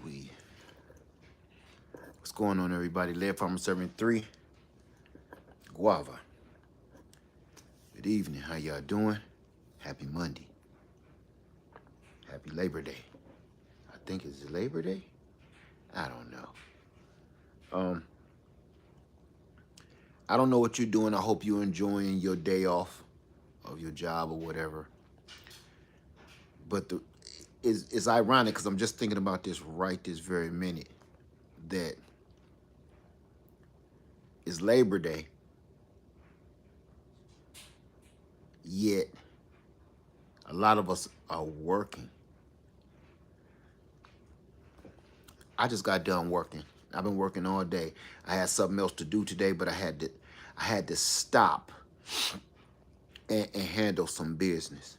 Ooh-wee. What's going on, everybody? Lead Farmer serving 3. Guava. Good evening. How y'all doing? Happy Monday. Happy Labor Day. I think it's Labor Day? I don't know. I don't know what you're doing. I hope you're enjoying your day off of your job or whatever. But it's ironic because I'm just thinking about this right this very minute, that it's Labor Day, yet a lot of us are working. I just got done working. I've been working all day. I had something else to do today, but I had to stop and handle some business.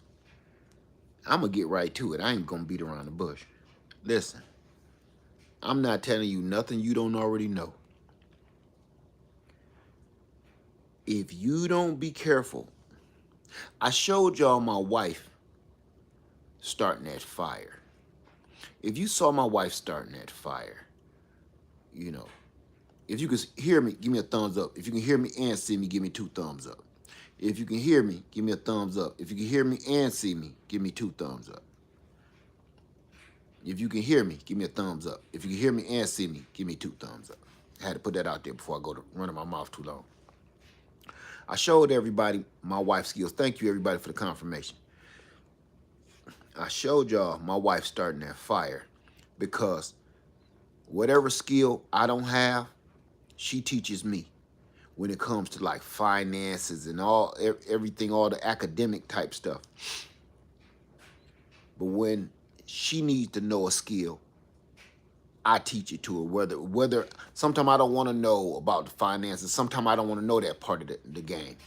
I'm gonna get right to it. I ain't gonna beat around the bush. Listen, I'm not telling you nothing you don't already know. If you don't be careful, I showed y'all my wife starting that fire. If you saw my wife starting that fire, you know, if you can hear me, give me a thumbs up. If you can hear me and see me, give me 2 thumbs up. If you can hear me, give me a thumbs up. If you can hear me and see me, give me 2 thumbs up. If you can hear me, give me a thumbs up. If you can hear me and see me, give me 2 thumbs up. I had to put that out there before I go to running my mouth too long. I showed everybody my wife's skills. Thank you, everybody, for the confirmation. I showed y'all my wife starting that fire because whatever skill I don't have, she teaches me when it comes to like finances and everything, all the academic type stuff. But when she needs to know a skill, I teach it to her. Whether sometimes I don't want to know about the finances, sometimes I don't want to know that part of the game.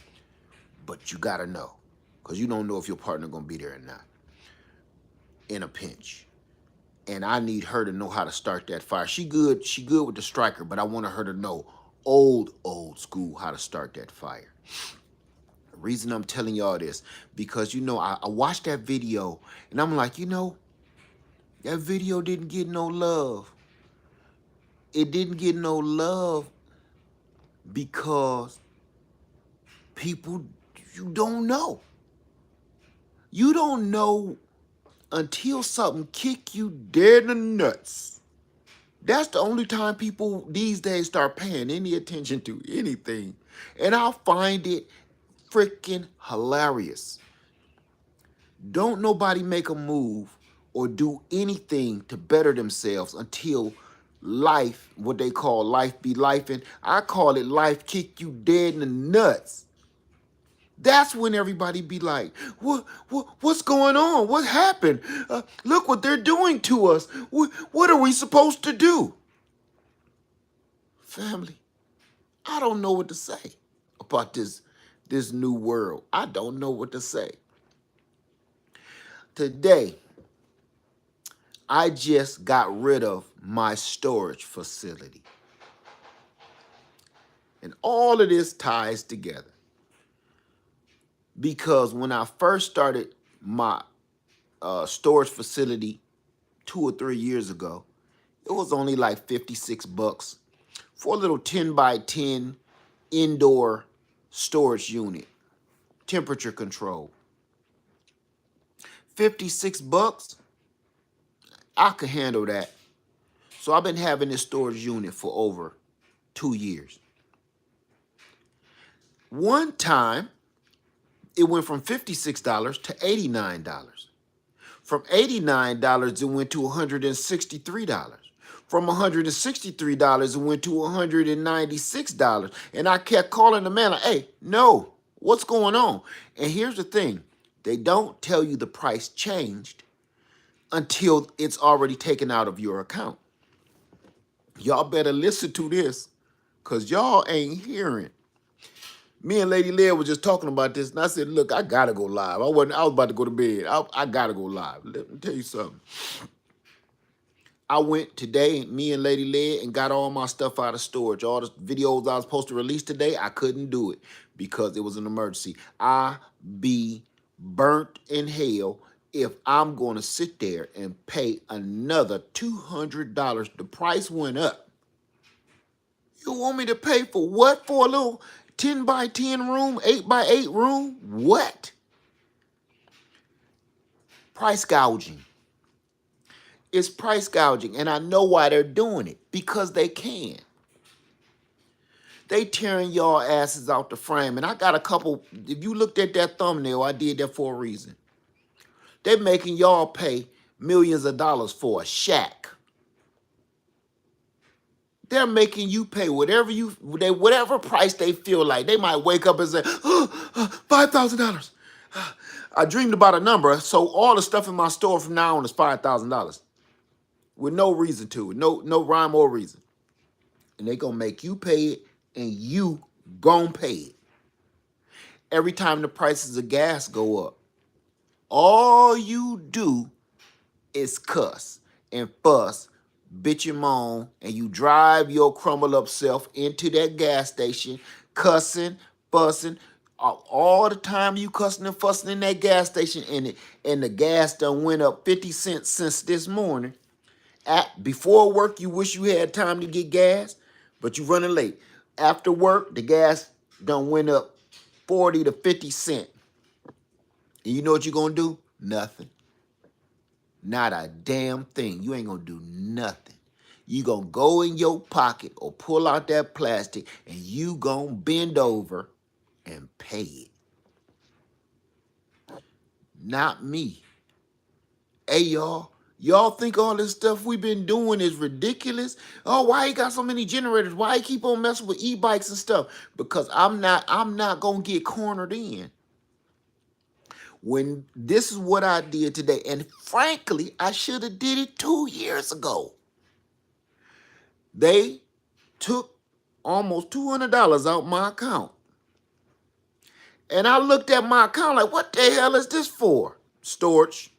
But you gotta know, because you don't know if your partner gonna be there or not in a pinch. And I need her to know how to start that fire. She good with the striker, but I want her to know old school how to start that fire. The reason I'm telling y'all this, because I watched that video and I'm like, that video didn't get no love. It didn't get no love because people, you don't know. You don't know until something kick you dead in the nuts. That's the only time people these days start paying any attention to anything. And I find it freaking hilarious. Don't nobody make a move or do anything to better themselves until life, what they call life be lifing. I call it life kick you dead in the nuts. That's when everybody be like, what's going on? What happened? Look what they're doing to us. What are we supposed to do? Family, I don't know what to say about this new world. I don't know what to say. Today, I just got rid of my storage facility. And all of this ties together. Because when I first started my storage facility 2 or 3 years ago, it was only like $56 for a little 10 by 10 indoor storage unit, temperature control. $56, I could handle that. So I've been having this storage unit for over 2 years. One time, it went from $56 to $89. From $89, it went to $163. From $163, it went to $196. And I kept calling the man like, hey, no, what's going on? And here's the thing. They don't tell you the price changed until it's already taken out of your account. Y'all better listen to this, because y'all ain't hearing. Me and Lady Leah was just talking about this, and I said, look, I gotta go live. I was about to go to bed. I gotta go live. Let me tell you something. I went today, me and Lady Leah, and got all my stuff out of storage. All the videos I was supposed to release today, I couldn't do it because it was an emergency. I be burnt in hell if I'm going to sit there and pay another $200. The price went up. You want me to pay for what? For a little 10 by 10 room, 8 by 8 room? What? Price gouging. It's price gouging, and I know why they're doing it. Because they can. They tearing y'all asses out the frame. And I got a couple, if you looked at that thumbnail, I did that for a reason. They're making y'all pay millions of dollars for a shack. They're making you pay whatever price they feel like. They might wake up and say, $5,000. I dreamed about a number, so all the stuff in my store from now on is $5,000. With no reason to it, no rhyme or reason. And they gonna make you pay it, and you gonna pay it. Every time the prices of gas go up, all you do is cuss and fuss, bitch and moan, and you drive your crumble up self into that gas station, cussing, fussing. All the time you cussing and fussing in that gas station, and the gas done went up 50 cents since this morning. Before work, you wish you had time to get gas, but you running late. After work, the gas done went up 40 to 50 cents. And you know what you're going to do? Nothing. Not a damn thing. You ain't going to do nothing. You going to go in your pocket or pull out that plastic, and you going to bend over and pay it. Not me. Hey, y'all. Y'all think all this stuff we've been doing is ridiculous? Oh, why he got so many generators? Why he keep on messing with e-bikes and stuff? Because I'm not going to get cornered in. When this is what I did today, and frankly, I should have did it 2 years ago. They took almost $200 out my account. And I looked at my account like, what the hell is this for? Storage.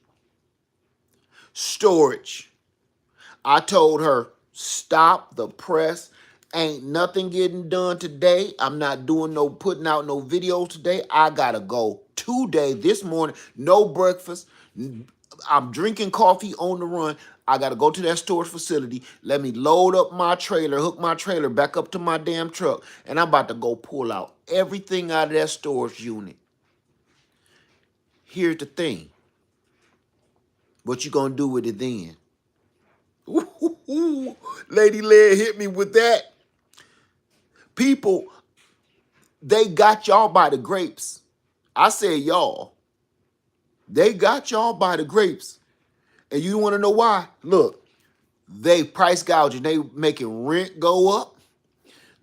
I told her, stop the press. Ain't nothing getting done today. I'm not doing putting out no videos today. I gotta go today, this morning. No breakfast. I'm drinking coffee on the run. I gotta go to that storage facility. Let me load up my trailer, hook my trailer back up to my damn truck, and I'm about to go pull out everything out of that storage unit. Here's the thing. What you gonna do with it then? Ooh, Lady Lead hit me with that. People, they got y'all by the grapes. I said y'all. They got y'all by the grapes. And you want to know why? Look, they price gouging. They making rent go up.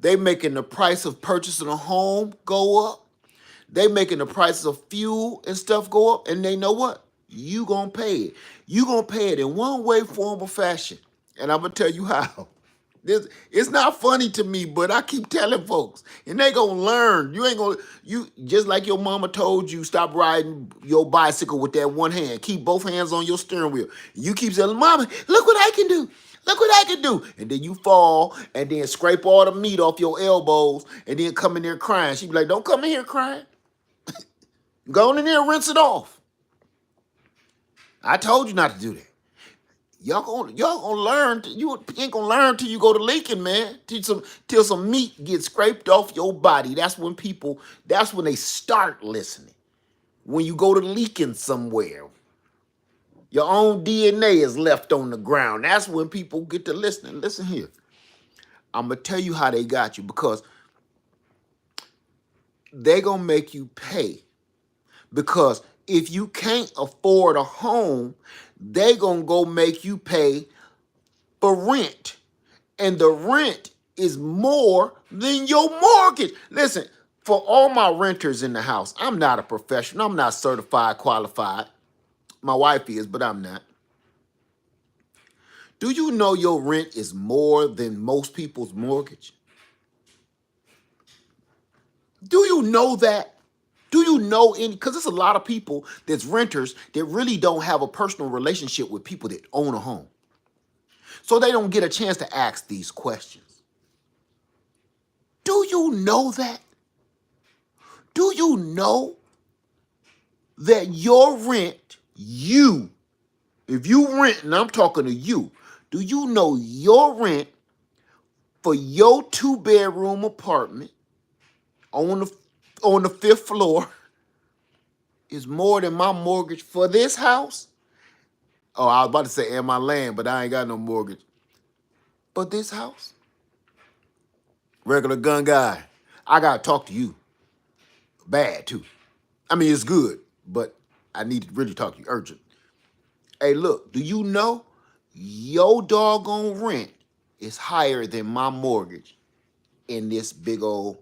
They making the price of purchasing a home go up. They making the prices of fuel and stuff go up. And they know what? You gonna pay it. You gonna pay it in one way, form, or fashion. And I'm gonna tell you how. It's not funny to me, but I keep telling folks, and they gonna learn. You just like your mama told you, stop riding your bicycle with that one hand. Keep both hands on your steering wheel. You keep saying, Mama, look what I can do. Look what I can do. And then you fall and then scrape all the meat off your elbows and then come in there crying. She be like, don't come in here crying. Go in there and rinse it off. I told you not to do that. Y'all gonna learn. You ain't gonna learn till you go to Lincoln, man. Till some meat gets scraped off your body. That's when they start listening. When you go to Lincoln somewhere, your own DNA is left on the ground. That's when people get to listening. Listen here. I'm gonna tell you how they got you, because they gonna make you pay. Because if you can't afford a home, they gonna go make you pay for rent. And the rent is more than your mortgage. Listen, for all my renters in the house, I'm not a professional. I'm not certified, qualified. My wife is, but I'm not. Do you know your rent is more than most people's mortgage? Do you know that? Do you know any? Because there's a lot of people that's renters that really don't have a personal relationship with people that own a home. So they don't get a chance to ask these questions. Do you know that? Do you know that your rent, You, if you rent, and I'm talking to you, do you know your rent for your 2-bedroom apartment on the 5th floor is more than my mortgage for this house? Oh, I was about to say, and my land, but I ain't got no mortgage. But this house? Regular gun guy, I gotta talk to you. Bad, too. I mean, it's good, but I need to really talk to you urgent. Hey, look, do you know your doggone rent is higher than my mortgage in this big old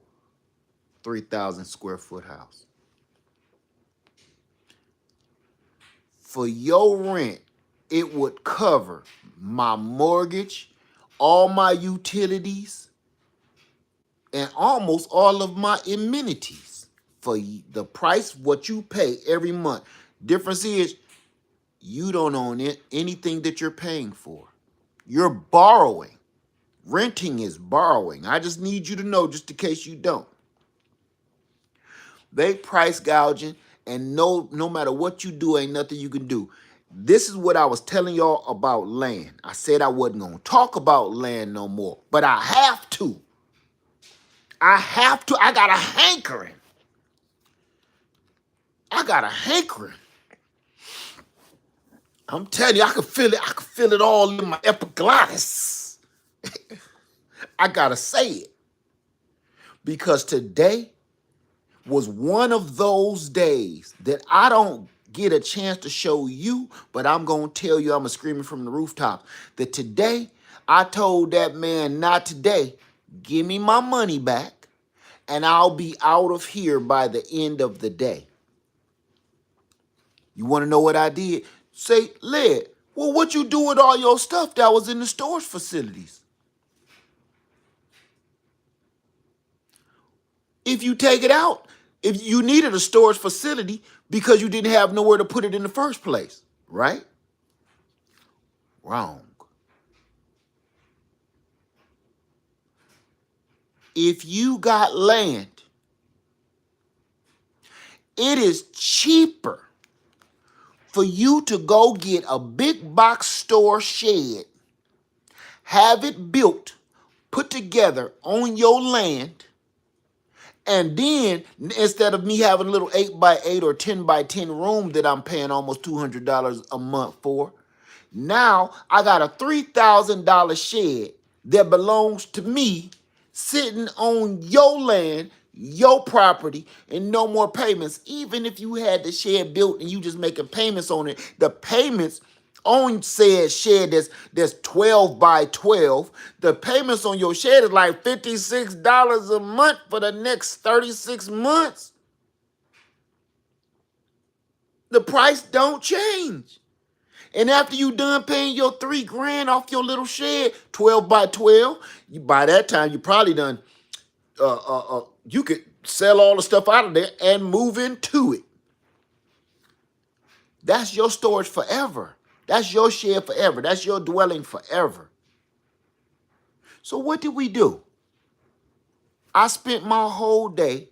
3,000 square foot house? For your rent, it would cover my mortgage, all my utilities, and almost all of my amenities for the price what you pay every month. Difference is you don't own anything that you're paying for. You're borrowing. Renting is borrowing. I just need you to know, just in case you don't. They price gouging, and no matter what you do, ain't nothing you can do. This is what I was telling y'all about land. I said I wasn't going to talk about land no more, but I have to. I have to. I got a hankering. I'm telling you, I can feel it. I can feel it all in my epiglottis. I got to say it. Because today was one of those days that I don't get a chance to show you, but I'm going to tell you, I'm screaming from the rooftop, that today I told that man, not today, give me my money back, and I'll be out of here by the end of the day. You want to know what I did? Say, Led, well, what you do with all your stuff that was in the storage facilities? If you take it out, if you needed a storage facility because you didn't have nowhere to put it in the first place, right? Wrong. If you got land, it is cheaper for you to go get a big box store shed, have it built, put together on your land, and then instead of me having a little 8x8 or 10x10 room that I'm paying almost $200 a month for, now I got a $3,000 shed that belongs to me sitting on your land, your property, and no more payments. Even if you had the shed built and you just making payments on it, the payments on said shed that's 12 by 12, the payments on your shed is like $56 a month for the next 36 months. The price don't change. And after you done paying your $3,000 off your little shed, 12 by 12, by that time you probably done, you could sell all the stuff out of there and move into it. That's your storage forever. That's your shed forever. That's your dwelling forever. So what did we do? I spent my whole day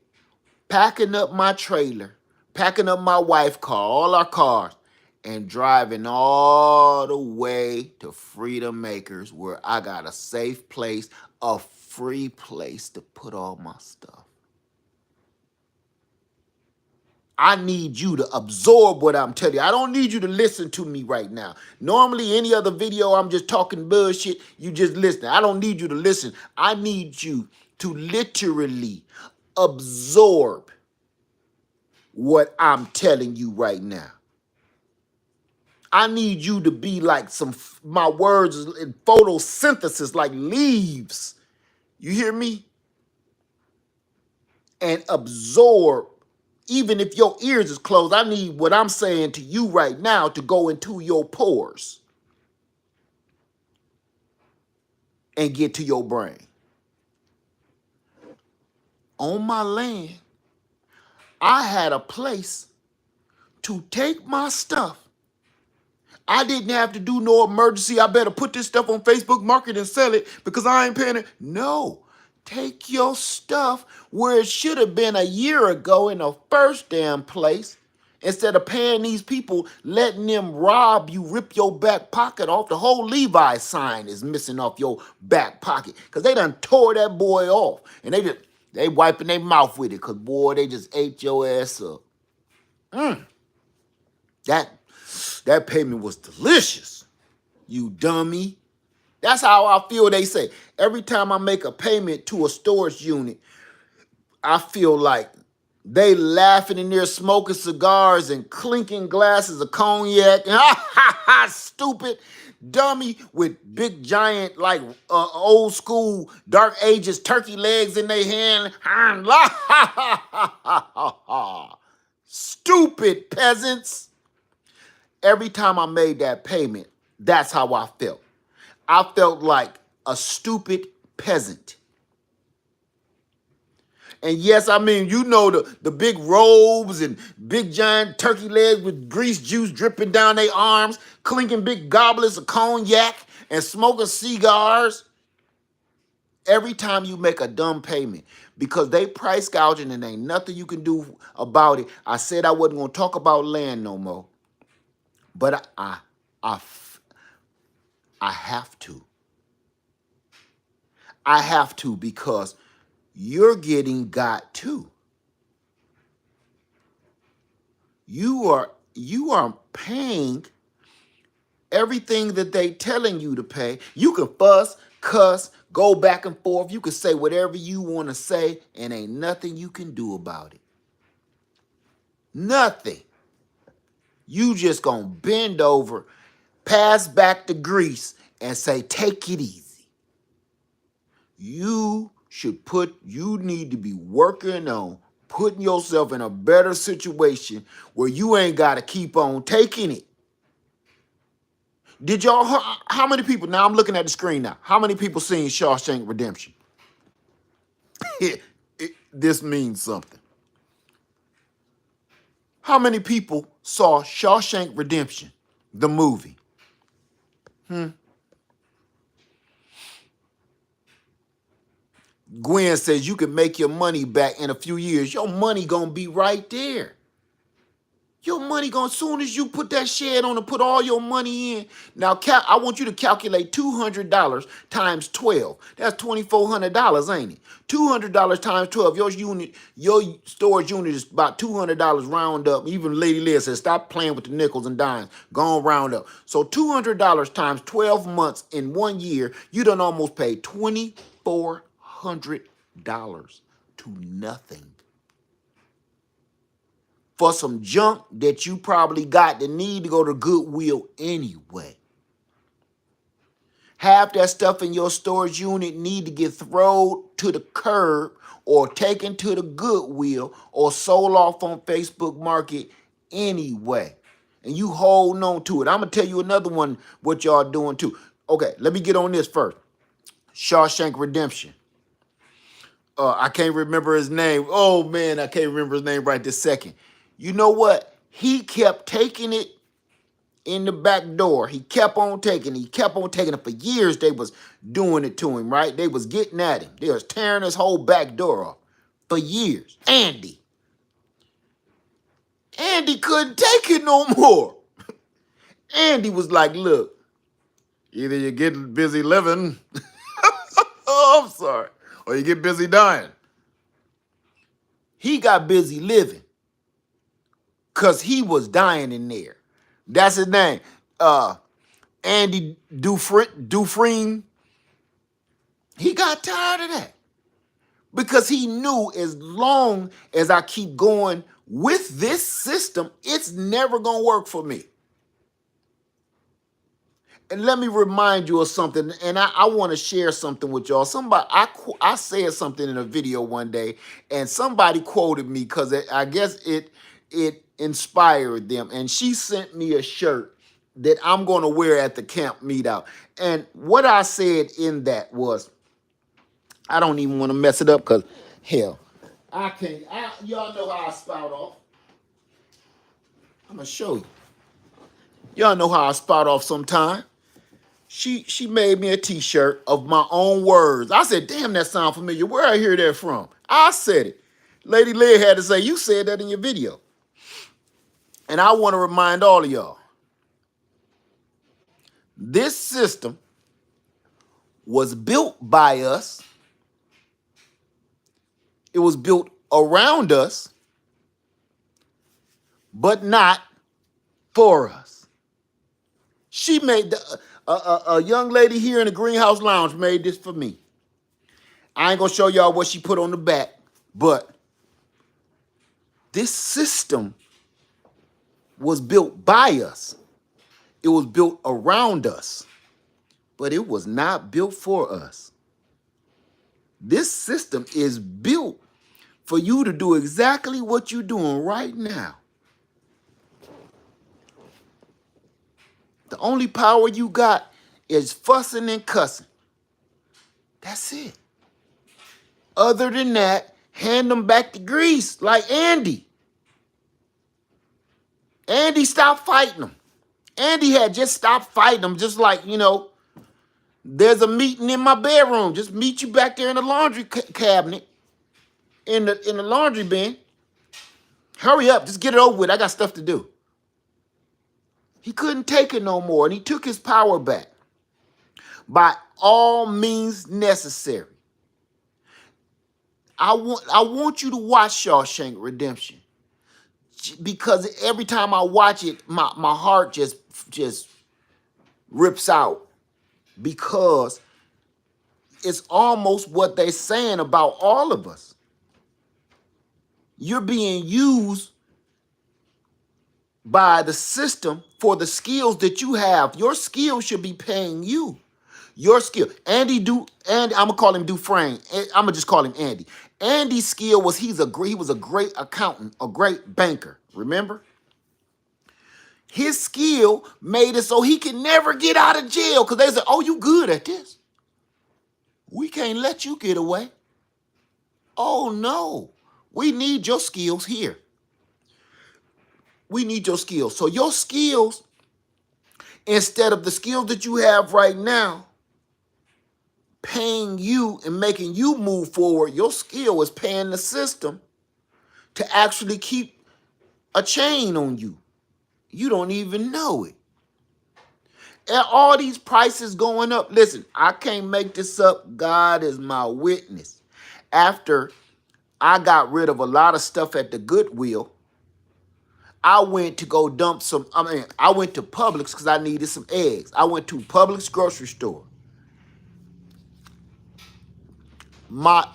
packing up my trailer, packing up my wife's car, all our cars, and driving all the way to Freedom Acres, where I got a safe place, a free place to put all my stuff. I need you to absorb what I'm telling you. I don't need you to listen to me right now. Normally, any other video, I'm just talking bullshit. You just listen. I don't need you to listen. I need you to literally absorb what I'm telling you right now. I need you to be like my words in photosynthesis, like leaves. You hear me? And absorb. Even if your ears is closed, I need what I'm saying to you right now to go into your pores and get to your brain. On my land, I had a place to take my stuff. I didn't have to do no emergency. I better put this stuff on Facebook Market and sell it because I ain't paying it. No. Take your stuff where it should have been a year ago in the first damn place Instead of paying these people, letting them rob you, rip your back pocket off. The whole Levi sign is missing off your back pocket because they done tore that boy off. And they wiping their mouth with it because, boy, they just ate your ass up. That payment was delicious, you dummy. That's how I feel, they say. Every time I make a payment to a storage unit, I feel like they laughing in there, smoking cigars and clinking glasses of cognac. Stupid dummy with big giant, like old school dark ages turkey legs in their hand. Stupid peasants. Every time I made that payment, that's how I felt. I felt like a stupid peasant. And yes, I mean, you know, the big robes and big giant turkey legs with grease juice dripping down their arms, clinking big goblets of cognac and smoking cigars. Every time you make a dumb payment, because they price gouging and ain't nothing you can do about it. I said I wasn't going to talk about land no more, but I have to. I have to, because you're getting got too. You are paying everything that they telling you to pay. You can fuss, cuss, go back and forth. You can say whatever you want to say, and ain't nothing you can do about it. Nothing. You just gonna bend over, pass back the grease, and say, take it easy. You need to be working on putting yourself in a better situation where you ain't got to keep on taking it. Did y'all, how many people, now I'm looking at the screen now, how many people seen Shawshank Redemption? This means something. How many people saw Shawshank Redemption, the movie? Gwen says you can make your money back in a few years. Your money gonna be right there. Your money gonna, soon as you put that shed on and put all your money in. Now, I want you to calculate $200 times 12. That's $2,400, ain't it? $200 times 12. Your storage unit is about $200 round up. Even Lady Liz says, stop playing with the nickels and dimes. Go on round up. So $200 times 12 months in 1 year, you done almost paid $2,400 to nothing. For some junk that you probably got that need to go to Goodwill anyway. Half that stuff in your storage unit need to get thrown to the curb or taken to the Goodwill or sold off on Facebook Market anyway. And you holding on to it. I'm going to tell you another one, what y'all doing too. Okay, let me get on this first. Shawshank Redemption. I can't remember his name. Oh, man, I can't remember his name right this second. You know what? He kept taking it in the back door. He kept on taking it. He kept on taking it. For years, they was doing it to him, right? They was getting at him. They was tearing his whole back door off for years. Andy couldn't take it no more. Andy was like, look, either you get busy living, oh, I'm sorry, or you get busy dying. He got busy living. Because he was dying in there. That's his name. Andy Dufresne. He got tired of that. Because he knew as long as I keep going with this system, it's never going to work for me. And let me remind you of something, and I want to share something with y'all. I said something in a video one day, and somebody quoted me because I guess it inspired them. And she sent me a shirt that I'm going to wear at the camp meet out. And what I said in that was, I don't even want to mess it up because, hell, I can't. Y'all know how I spout off. I'm going to show you. Y'all know how I spout off sometime. She made me a t-shirt of my own words. I said, damn, that sound familiar. Where I hear that from? I said it. Lady Leah had to say, you said that in your video. And I want to remind all of y'all, this system was built by us. It was built around us, but not for us. She made a young lady here in the greenhouse lounge made this for me. I ain't gonna show y'all what she put on the back, but this system was built by us. It was built around us, but it was not built for us. This system is built for you to do exactly what you're doing right now. The only power you got is fussing and cussing. That's it. Other than that, hand them back to Greece like Andy. Andy stopped fighting them. Andy had just stopped fighting them, just like, there's a meeting in my bedroom. Just meet you back there in the laundry cabinet, in the laundry bin. Hurry up, just get it over with. I got stuff to do. He couldn't take it no more, and he took his power back by all means necessary. I want you to watch Shawshank Redemption, because every time I watch it, my heart just rips out, because it's almost what they're saying about all of us. You're being used by the system for the skills that you have. Your skills should be paying you. Your skill. Andy, I'm gonna call him Dufresne. I'm gonna just call him Andy. Andy's skill was he was a great accountant, a great banker. Remember? His skill made it so he could never get out of jail, because they said, "Oh, you good at this. We can't let you get away. Oh no, we need your skills here. We need your skills." So your skills, instead of the skills that you have right now paying you and making you move forward, your skill is paying the system to actually keep a chain on you. You don't even know it. And all these prices going up. Listen, I can't make this up. God is my witness. After I got rid of a lot of stuff at the Goodwill, I went to go dump I went to Publix because I needed some eggs. I went to Publix grocery store.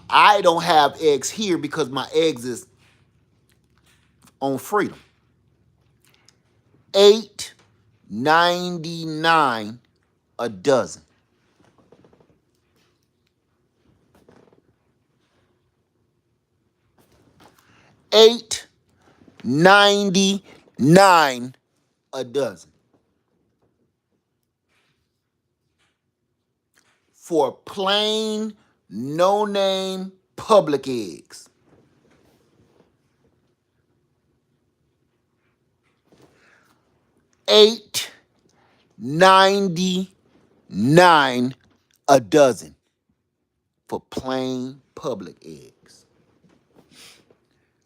I don't have eggs here because my eggs is on Freedom. $8.99 a dozen. $8.99 a dozen. For plain, no-name public eggs. $8.99 a dozen for plain public eggs.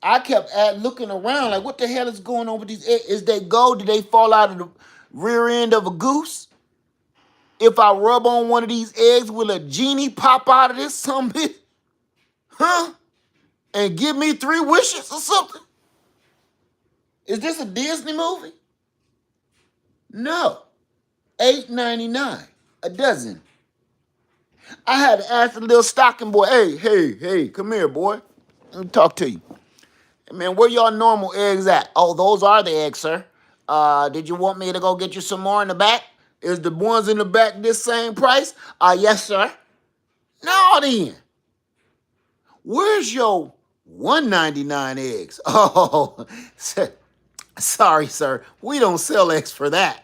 I kept looking around like, what the hell is going on with these eggs? Is they gold? Did they fall out of the rear end of a goose? If I rub on one of these eggs, will a genie pop out of this something? Huh? And give me 3 wishes or something? Is this a Disney movie? No. $8.99 a dozen. I had to ask the little stocking boy, hey, come here, boy. Let me talk to you. Hey, man, where y'all normal eggs at? Oh, those are the eggs, sir. Did you want me to go get you some more in the back? Is the ones in the back this same price? Yes, sir. No, then. Where's your $1.99 eggs? Oh, sorry, sir. We don't sell eggs for that.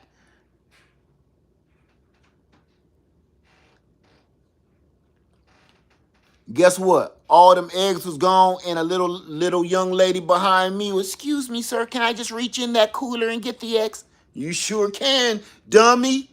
Guess what? All them eggs was gone, and a little young lady behind me was, "Excuse me, sir, can I just reach in that cooler and get the eggs?" "You sure can, dummy."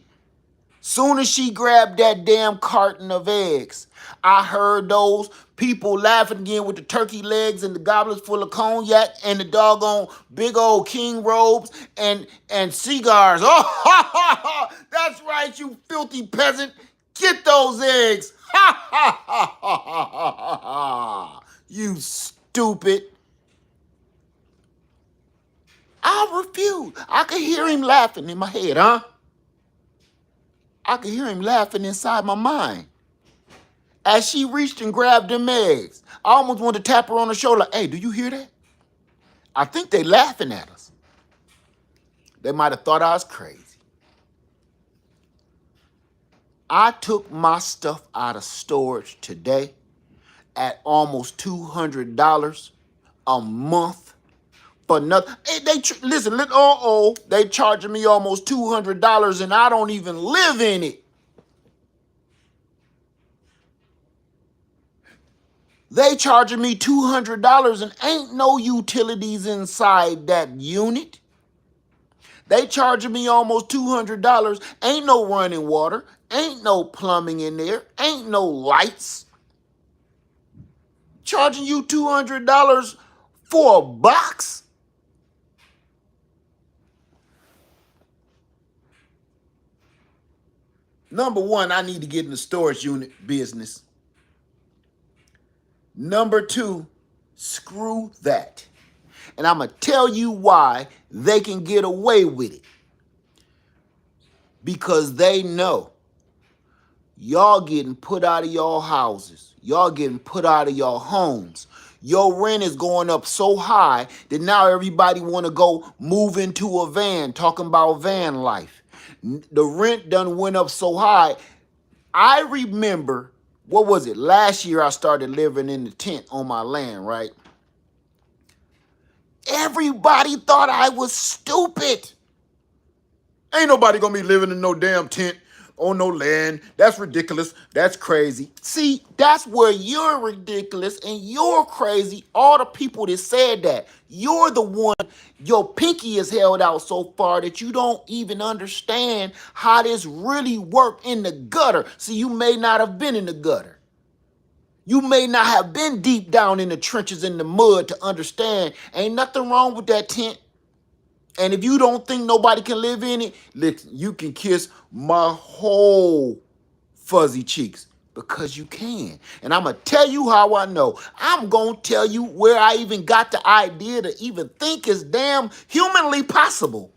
Soon as she grabbed that damn carton of eggs, I heard those people laughing again with the turkey legs and the goblets full of cognac and the doggone big old king robes and cigars. Oh, ha, ha, ha. That's right, you filthy peasant. Get those eggs. Ha, ha, ha, ha, ha, ha, ha. You stupid. I refuse. I could hear him laughing in my head, huh? I could hear him laughing inside my mind. As she reached and grabbed them eggs, I almost wanted to tap her on the shoulder. Like, hey, do you hear that? I think they laughing at us. They might have thought I was crazy. I took my stuff out of storage today at almost $200 a month for nothing. Hey, listen, they charging me almost $200 and I don't even live in it. They charging me $200 and ain't no utilities inside that unit. They charging me almost $200. Ain't no running water. Ain't no plumbing in there. Ain't no lights. Charging you $200 for a box? Number one, I need to get in the storage unit business. Number two, screw that. And I'm going to tell you why they can get away with it. Because they know y'all getting put out of y'all houses. Y'all getting put out of your homes. Your rent is going up so high that now everybody want to go move into a van, talking about van life. The rent done went up so high. I remember, what was it? Last year I started living in the tent on my land, right? Everybody thought I was stupid. Ain't nobody gonna be living in no damn tent on no land. That's ridiculous. That's crazy. See, that's where you're ridiculous and you're crazy. All the people that said that, you're the one, your pinky is held out so far that you don't even understand how this really worked in the gutter. See, you may not have been in the gutter. You may not have been deep down in the trenches in the mud to understand. Ain't nothing wrong with that tent. And if you don't think nobody can live in it, listen, you can kiss my whole fuzzy cheeks because you can. And I'm going to tell you how I know. I'm going to tell you where I even got the idea to even think is damn humanly possible.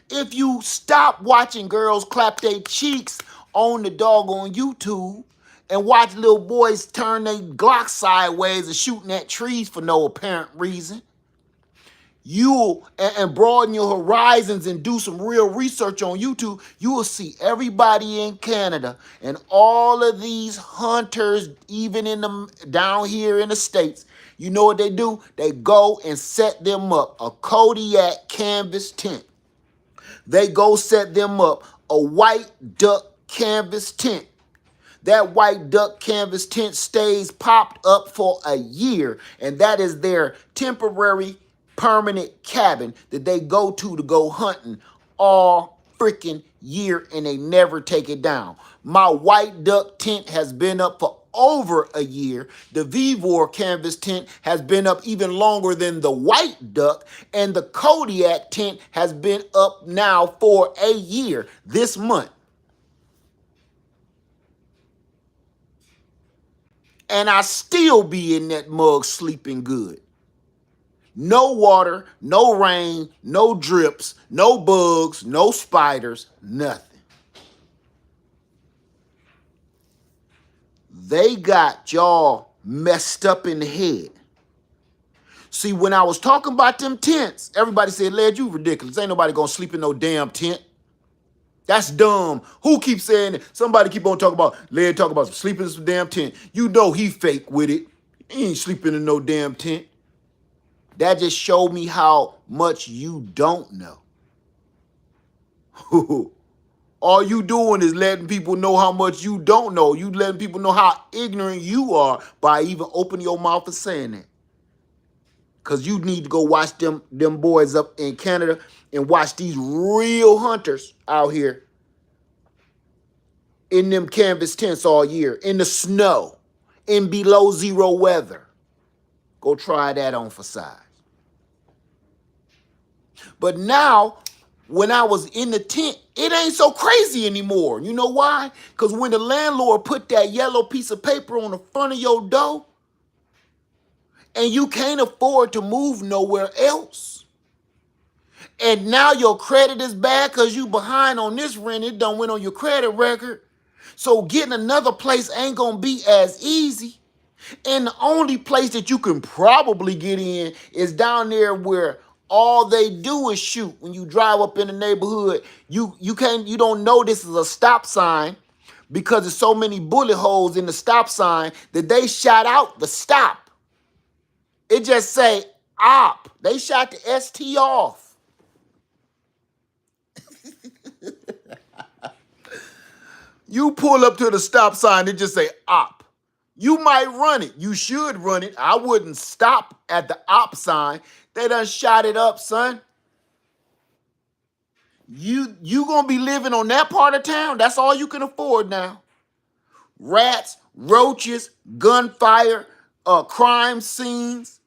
If you stop watching girls clap their cheeks on the dog on YouTube and watch little boys turn their Glock sideways and shooting at trees for no apparent reason, you'll and broaden your horizons and do some real research on YouTube, you will see everybody in Canada and all of these hunters, even in the down here in the States. You know what they do? They go and set them up a Kodiak canvas tent. They go set them up a white duck canvas tent. That white duck canvas tent stays popped up for a year, and that is their temporary permanent cabin that they go go hunting all freaking year, and they never take it down. My white duck tent has been up for over a year. The Vivor canvas tent has been up even longer than the white duck, and the Kodiak tent has been up now for a year this month. And I still be in that mug sleeping good. No water, no rain, no drips, no bugs, no spiders, nothing. They got y'all messed up in the head. See, when I was talking about them tents, everybody said, Led, you ridiculous. Ain't nobody gonna sleep in no damn tent. That's dumb. Who keeps saying it? Somebody keep on talking about, Led talking about sleeping in some damn tent. You know he fake with it. He ain't sleeping in no damn tent. That just showed me how much you don't know. All you doing is letting people know how much you don't know. You letting people know how ignorant you are by even opening your mouth and saying that. Because you need to go watch them boys up in Canada and watch these real hunters out here in them canvas tents all year, in the snow, in below zero weather. Go try that on facade. But now, when I was in the tent, it ain't so crazy anymore. You know why? Because when the landlord put that yellow piece of paper on the front of your door, and you can't afford to move nowhere else, and now your credit is bad because you behind on this rent, it done went on your credit record, so getting another place ain't gonna be as easy. And the only place that you can probably get in is down there where all they do is shoot. When you drive up in the neighborhood, you don't know this is a stop sign because there's so many bullet holes in the stop sign that they shot out the stop. It just say op. They shot the ST off. You pull up to the stop sign, it just say op. You might run it. You should run it. I wouldn't stop at the op sign. They done shot it up, son. You gonna be living on that part of town? That's all you can afford now. Rats, roaches, gunfire, crime scenes.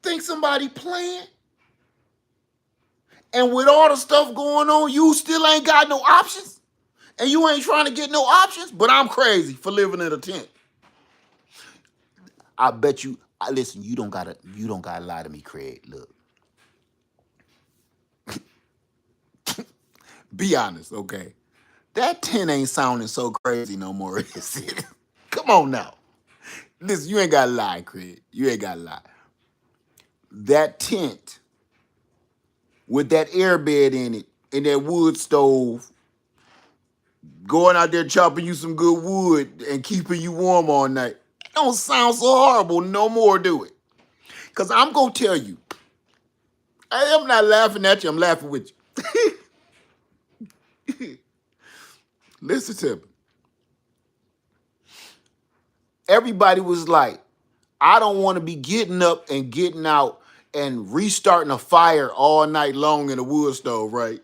Think somebody playing? And with all the stuff going on, you still ain't got no options? And you ain't trying to get no options? But I'm crazy for living in a tent. I bet you, listen, you don't gotta lie to me, Craig. Look. Be honest, okay? That tent ain't sounding so crazy no more, is it? Come on now. Listen, you ain't gotta lie, Craig. You ain't gotta lie. That tent with that air bed in it and that wood stove, going out there chopping you some good wood and keeping you warm all night, it don't sound so horrible no more, do it? Because I'm going to tell you, I'm not laughing at you, I'm laughing with you. Listen to me. Everybody was like, I don't want to be getting up and getting out and restarting a fire all night long in a wood stove, right?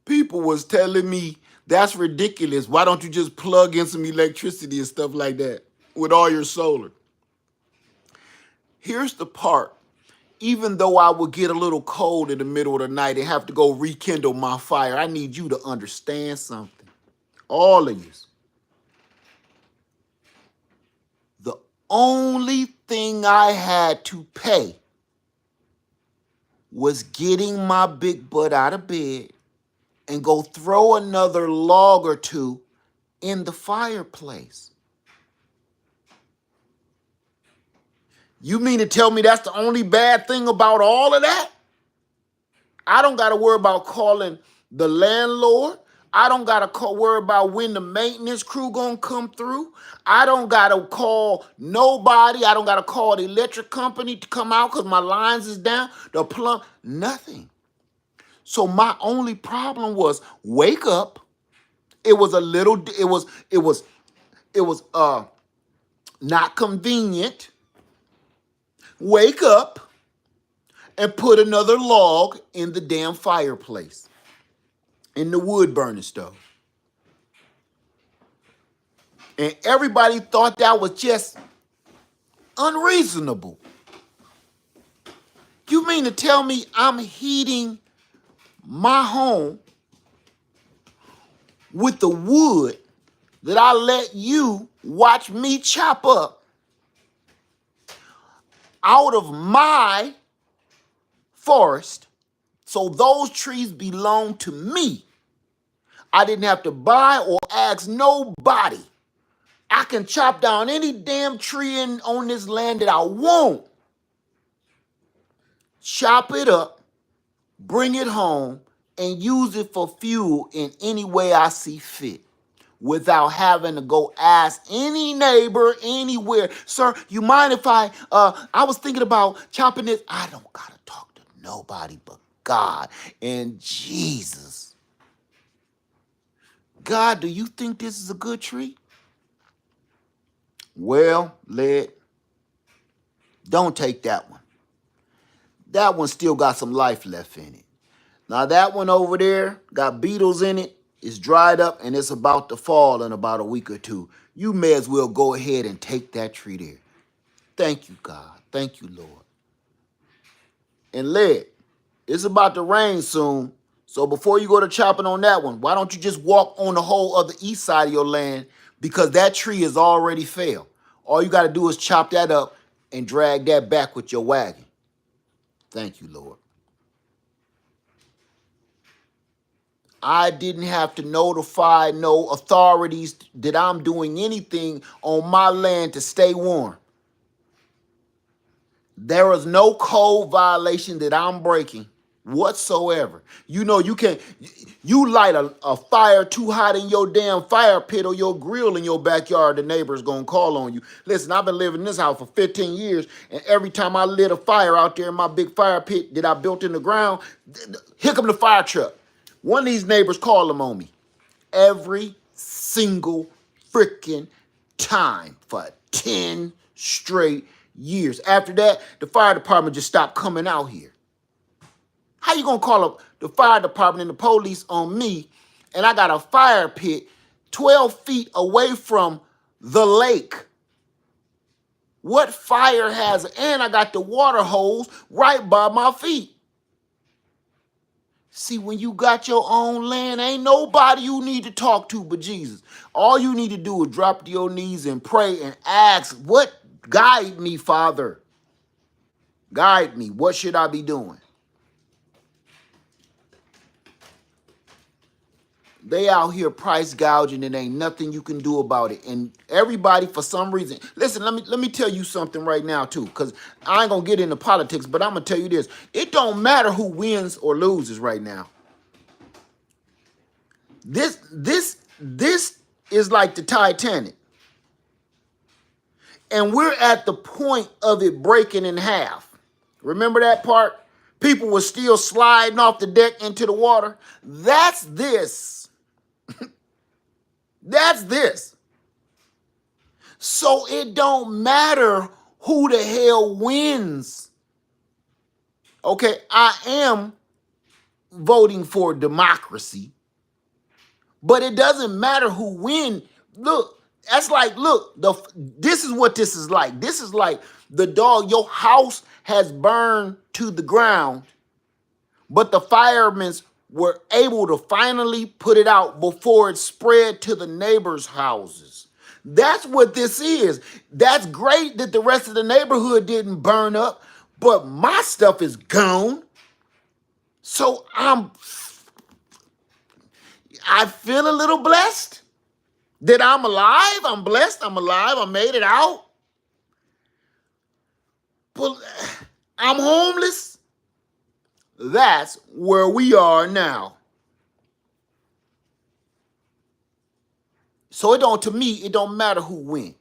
People was telling me, that's ridiculous. Why don't you just plug in some electricity and stuff like that with all your solar? Here's the part. Even though I would get a little cold in the middle of the night and have to go rekindle my fire, I need you to understand something. All of you. The only thing I had to pay was getting my big butt out of bed and go throw another log or two in the fireplace. You mean to tell me that's the only bad thing about all of that? I don't got to worry about calling the landlord. I don't got to worry about when the maintenance crew going to come through. I don't got to call nobody. I don't got to call the electric company to come out because my lines is down. The plumb, nothing. So my only problem was wake up. It was a little, it was not convenient. Wake up and put another log in the damn fireplace, in the wood burning stove. And everybody thought that was just unreasonable. You mean to tell me I'm heating my home with the wood that I let you watch me chop up out of my forest, so those trees belong to me. I didn't have to buy or ask nobody. I can chop down any damn tree on this land that I want, chop it up, bring it home, and use it for fuel in any way I see fit, without having to go ask any neighbor anywhere, sir, you mind if I was thinking about chopping this. I don't gotta talk to nobody but God and Jesus. God, do you think this is a good tree? Well, don't take that one. That one still got some life left in it. Now that one over there got beetles in it. It's dried up and it's about to fall in about a week or two. You may as well go ahead and take that tree there. Thank you, God. Thank you, Lord. And lead, it's about to rain soon. So before you go to chopping on that one, why don't you just walk on the whole other east side of your land? Because that tree is already fell. All you got to do is chop that up and drag that back with your wagon. Thank you, Lord. I didn't have to notify no authorities that I'm doing anything on my land to stay warm. There is no code violation that I'm breaking whatsoever. You know, you light a fire too hot in your damn fire pit or your grill in your backyard, the neighbor's gonna call on you. Listen, I've been living in this house for 15 years, and every time I lit a fire out there in my big fire pit that I built in the ground, here come the fire truck. One of these neighbors call them on me every single freaking time for 10 straight years. After that, the fire department just stopped coming out here. How you gonna call up the fire department and the police on me, and I got a fire pit 12 feet away from the lake? What fire hazard? And I got the water hose right by my feet. See, when you got your own land, ain't nobody you need to talk to but Jesus. All you need to do is drop to your knees and pray and ask, what? Guide me, Father. Guide me. What should I be doing? They out here price gouging and ain't nothing you can do about it. And everybody, for some reason, listen, let me tell you something right now too, because I ain't gonna get into politics, but I'm gonna tell you this. It don't matter who wins or loses right now. This is like the Titanic. And we're at the point of it breaking in half. Remember that part? People were still sliding off the deck into the water. That's this. That's this. So it don't matter who the hell wins. Okay, I am voting for democracy, but it doesn't matter who wins. Look, that's like, look, this is what this is like. This is like the dog, your house has burned to the ground, but the firemen were able to finally put it out before it spread to the neighbors' houses. That's what this is. That's great that the rest of the neighborhood didn't burn up, but my stuff is gone. So I feel a little blessed that I'm alive. I'm blessed. I'm alive. I made it out. But I'm homeless. That's where we are now. So to me, it don't matter who wins.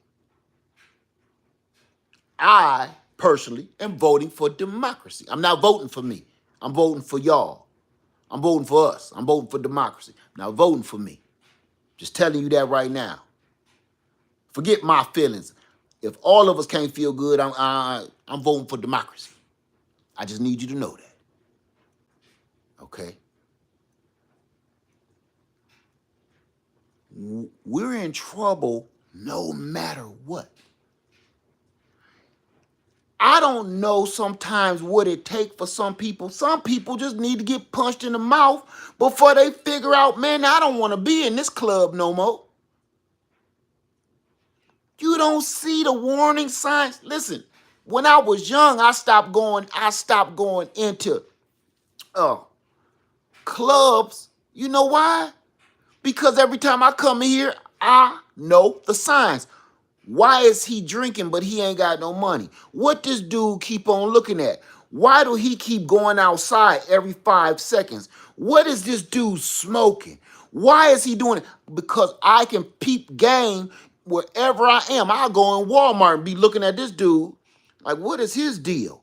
I personally am voting for democracy. I'm not voting for me. I'm voting for y'all. I'm voting for us. I'm voting for democracy. I'm not voting for me. Just telling you that right now. Forget my feelings. If all of us can't feel good, I'm voting for democracy. I just need you to know that. Okay? We're in trouble no matter what. I don't know sometimes what it takes for some people. Some people just need to get punched in the mouth before they figure out, man, I don't want to be in this club no more. You don't see the warning signs. Listen, when I was young, I stopped going into clubs. You know why? Because every time I come in here, I know the signs. Why is he drinking but he ain't got no money? What this dude keep on looking at? Why do he keep going outside every 5 seconds? What is this dude smoking? Why is he doing it? Because I can peep game wherever I am. I'll go in Walmart and be looking at this dude like, what is his deal?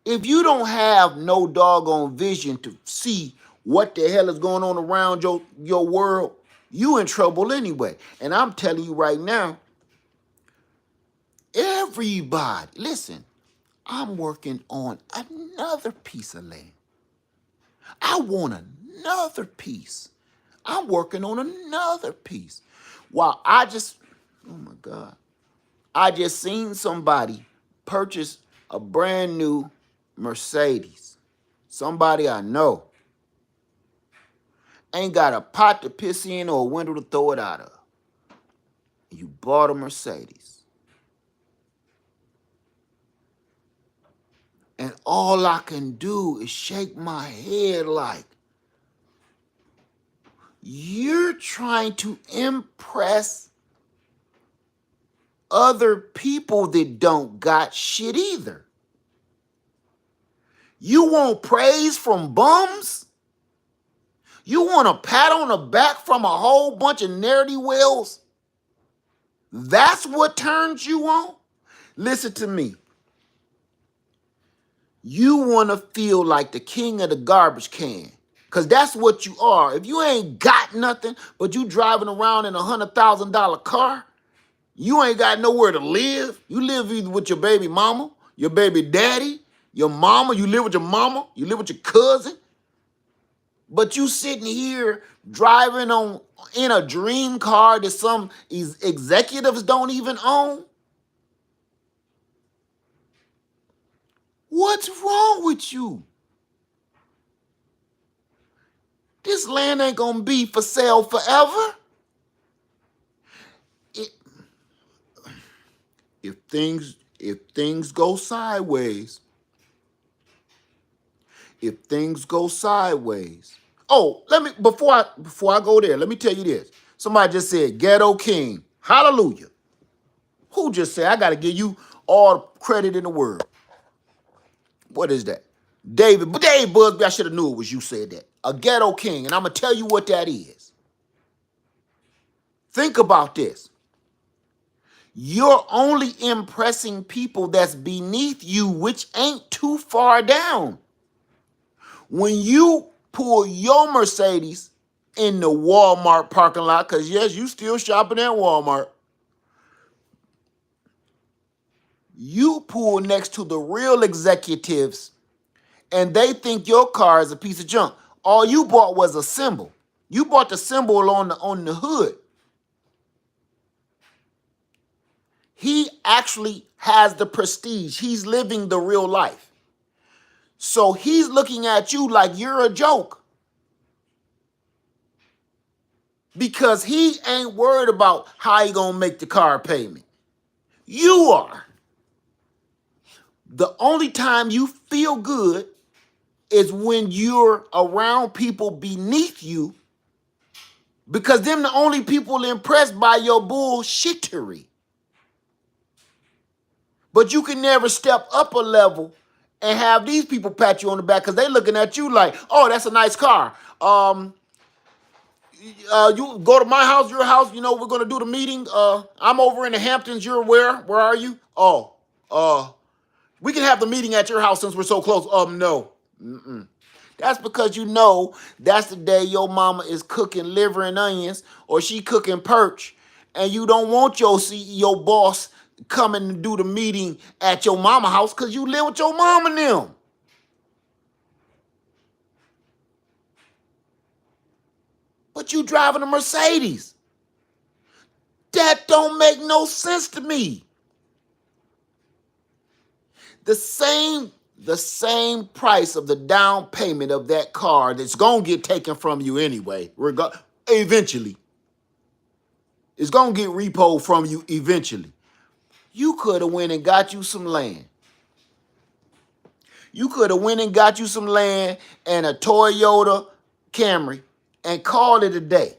If you don't have no doggone vision to see what the hell is going on around your world, you in trouble anyway. And I'm telling you right now, everybody, listen, I'm working on another piece of land. I want another piece. I'm working on another piece. While oh my God, I just seen somebody purchase a brand new Mercedes. Somebody I know ain't got a pot to piss in or a window to throw it out of. You bought a Mercedes. And all I can do is shake my head like, you're trying to impress other people that don't got shit either. You want praise from bums? You want a pat on the back from a whole bunch of ne'er-do-wells? That's what turns you on? Listen to me. You want to feel like the king of the garbage can. Because that's what you are. If you ain't got nothing, but you driving around in $100,000 car, you ain't got nowhere to live. You live either with your baby mama, your baby daddy, your mama. You live with your mama. You live with your cousin. But you sitting here driving in a dream car that some executives don't even own. What's wrong with you? This land ain't gonna be for sale forever. If things go sideways, Oh, before I go there, let me tell you this. Somebody just said ghetto king. Hallelujah. Who just said? I gotta give you all the credit in the world. What is that? Dave Busby, I should have knew it was you said that. A ghetto king, and I'm gonna tell you what that is. Think about this. You're only impressing people that's beneath you, which ain't too far down. When you pull your Mercedes in the Walmart parking lot, because yes, you still shopping at Walmart, you pull next to the real executives and they think your car is a piece of junk. All you bought was a symbol. You bought the symbol on the hood. He actually has the prestige. He's living the real life. So he's looking at you like you're a joke. Because he ain't worried about how he gonna make the car payment. You are. The only time you feel good is when you're around people beneath you, because them the only people impressed by your bullshittery. But you can never step up a level and have these people pat you on the back because they looking at you like, oh, that's a nice car. You go to my house, your house, we're going to do the meeting. I'm over in the Hamptons. You're where? Where are you? Oh, we can have the meeting at your house since we're so close. No. Mm-mm. That's because that's the day your mama is cooking liver and onions or she cooking perch, and you don't want your CEO boss coming to do the meeting at your mama house because you live with your mom and them. But you driving a Mercedes. That don't make no sense to me. The same price of the down payment of that car that's going to get taken from you anyway, eventually. It's going to get repoed from you eventually. You could have went and got you some land. You could have went and got you some land and a Toyota Camry and called it a day.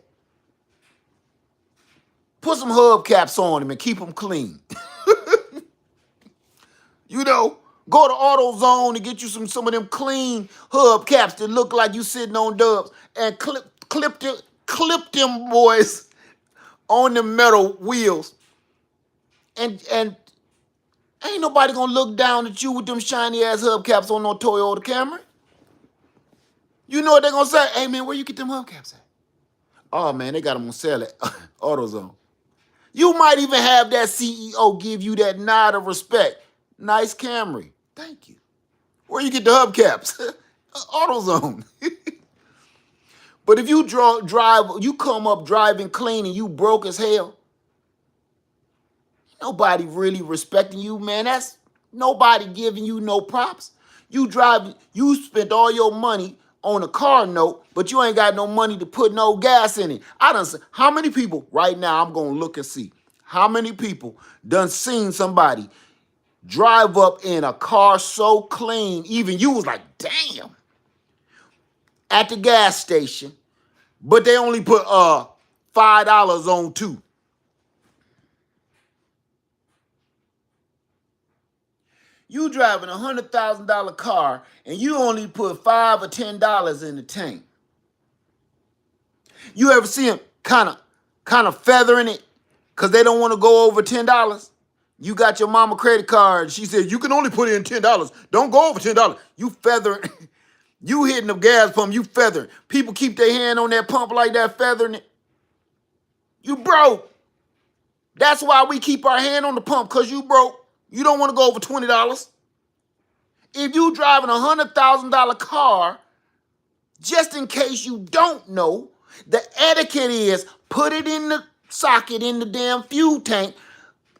Put some hubcaps on them and keep them clean. Go to AutoZone and get you some of them clean hubcaps that look like you sitting on dubs and clip them boys on the metal wheels. And ain't nobody gonna look down at you with them shiny ass hubcaps on no Toyota Camry. You know what they're gonna say? Hey man, where you get them hubcaps at? Oh man, they got them on sale at AutoZone. You might even have that CEO give you that nod of respect. Nice Camry. Thank you. Where you get the hubcaps? AutoZone. But if you you come up driving clean and you broke as hell, nobody really respecting you, man. That's nobody giving you no props. You spent all your money on a car note, but you ain't got no money to put no gas in it. How many people right now, I'm gonna look and see, how many people done seen somebody drive up in a car so clean, even you was like, damn, at the gas station, but they only put $5 on two. You driving $100,000 car and you only put $5 or $10 in the tank. You ever see them kind of feathering it because they don't want to go over $10? You got your mama credit card. She said you can only put in $10. Don't go over $10. You feathering. You hitting the gas pump. You feathering. People keep their hand on that pump like that, feathering it. You broke. That's why we keep our hand on the pump, because you broke. You don't want to go over $20. If you driving a $100,000 car, just in case you don't know, the etiquette is put it in the socket in the damn fuel tank,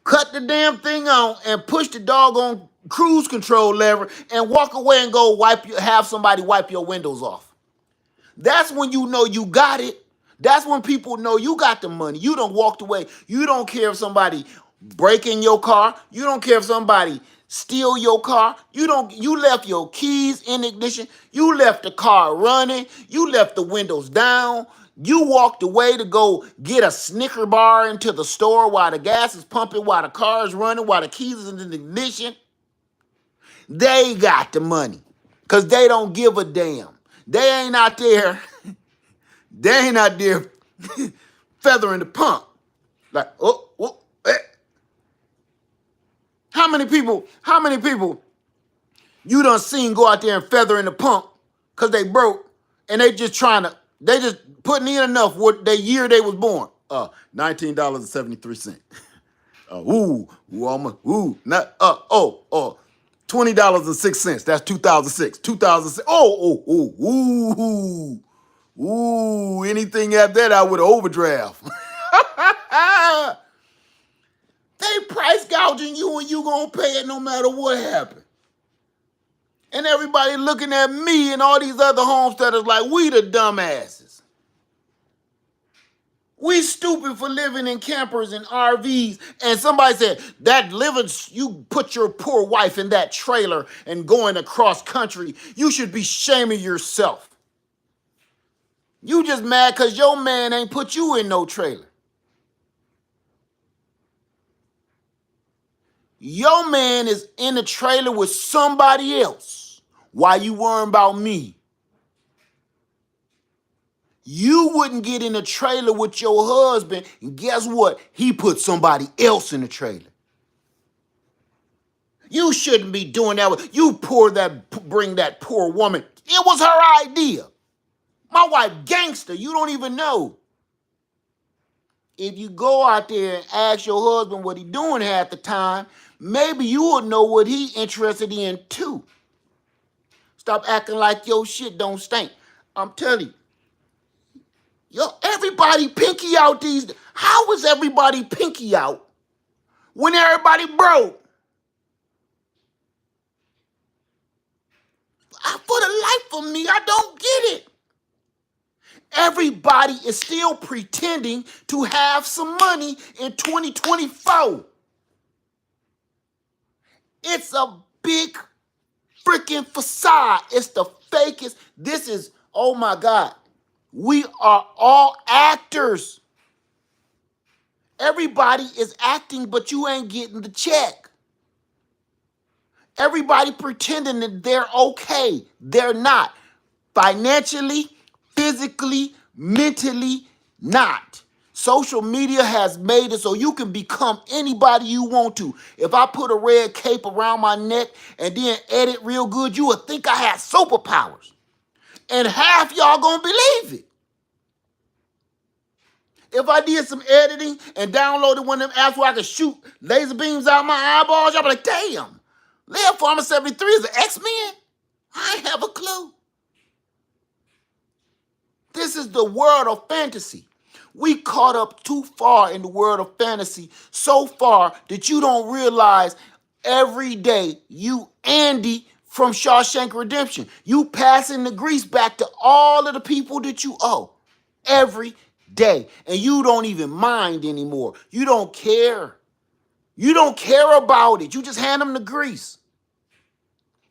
cut the damn thing on, and push the doggone cruise control lever and walk away and go have somebody wipe your windows off. That's when you know you got it. That's when people know you got the money. You done walked away. You don't care if somebody break in your car. You don't care if somebody steal your car. You left your keys in the ignition. You left the car running. You left the windows down. You walked away to go get a Snicker bar into the store while the gas is pumping, while the car is running, while the keys is in the ignition. They got the money because they don't give a damn. They ain't out there. They ain't out there feathering the pump. Like, eh. How many people you done seen go out there and feathering the pump because they broke and they just putting in enough what the year they was born. $19.73. $20.06. That's 2006. 2006. Anything after that, I would overdraft. They price gouging you and you gonna pay it no matter what happened. And everybody looking at me and all these other homesteaders like we the dumbasses. We stupid for living in campers and RVs. And somebody said, you put your poor wife in that trailer and going across country. You should be shaming yourself. You just mad because your man ain't put you in no trailer. Your man is in a trailer with somebody else while you worrying about me. You wouldn't get in a trailer with your husband, and guess what? He put somebody else in the trailer. You shouldn't be doing that. You bring that poor woman. It was her idea. My wife gangster, you don't even know. If you go out there and ask your husband what he doing half the time, maybe you will know what he interested in too. Stop acting like your shit don't stink. I'm telling you. Everybody pinky out these. How was everybody pinky out when everybody broke? For the life of me, I don't get it. Everybody is still pretending to have some money in 2024. It's a big freaking facade. It's the fakest. This is, oh my God. We are all actors. Everybody is acting, but you ain't getting the check. Everybody pretending that they're okay. They're not. Financially, physically, mentally, not. Social media has made it so you can become anybody you want to. If I put a red cape around my neck and then edit real good, you would think I had superpowers. And half y'all gonna believe it. If I did some editing and downloaded one of them apps where I could shoot laser beams out my eyeballs, y'all be like, damn, Leah Farmer 73 is an X-Men? I ain't have a clue. This is the world of fantasy. We caught up too far in the world of fantasy, so far that you don't realize every day you Andy from Shawshank Redemption. You passing the grease back to all of the people that you owe every day. And you don't even mind anymore. You don't care. You don't care about it. You just hand them the grease.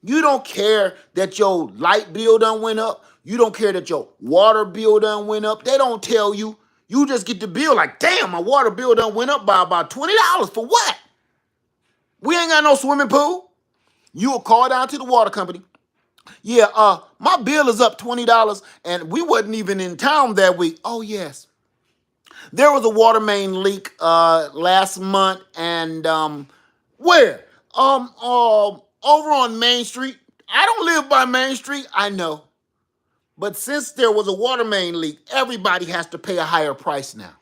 You don't care that your light bill done went up. You don't care that your water bill done went up. They don't tell you. You just get the bill like, damn, my water bill done went up by about $20 for what? We ain't got no swimming pool. You will call down to the water company. Yeah, my bill is up $20 and we wasn't even in town that week. Oh, yes. There was a water main leak last month and where? Over on Main Street. I don't live by Main Street, I know. But since there was a water main leak, everybody has to pay a higher price now.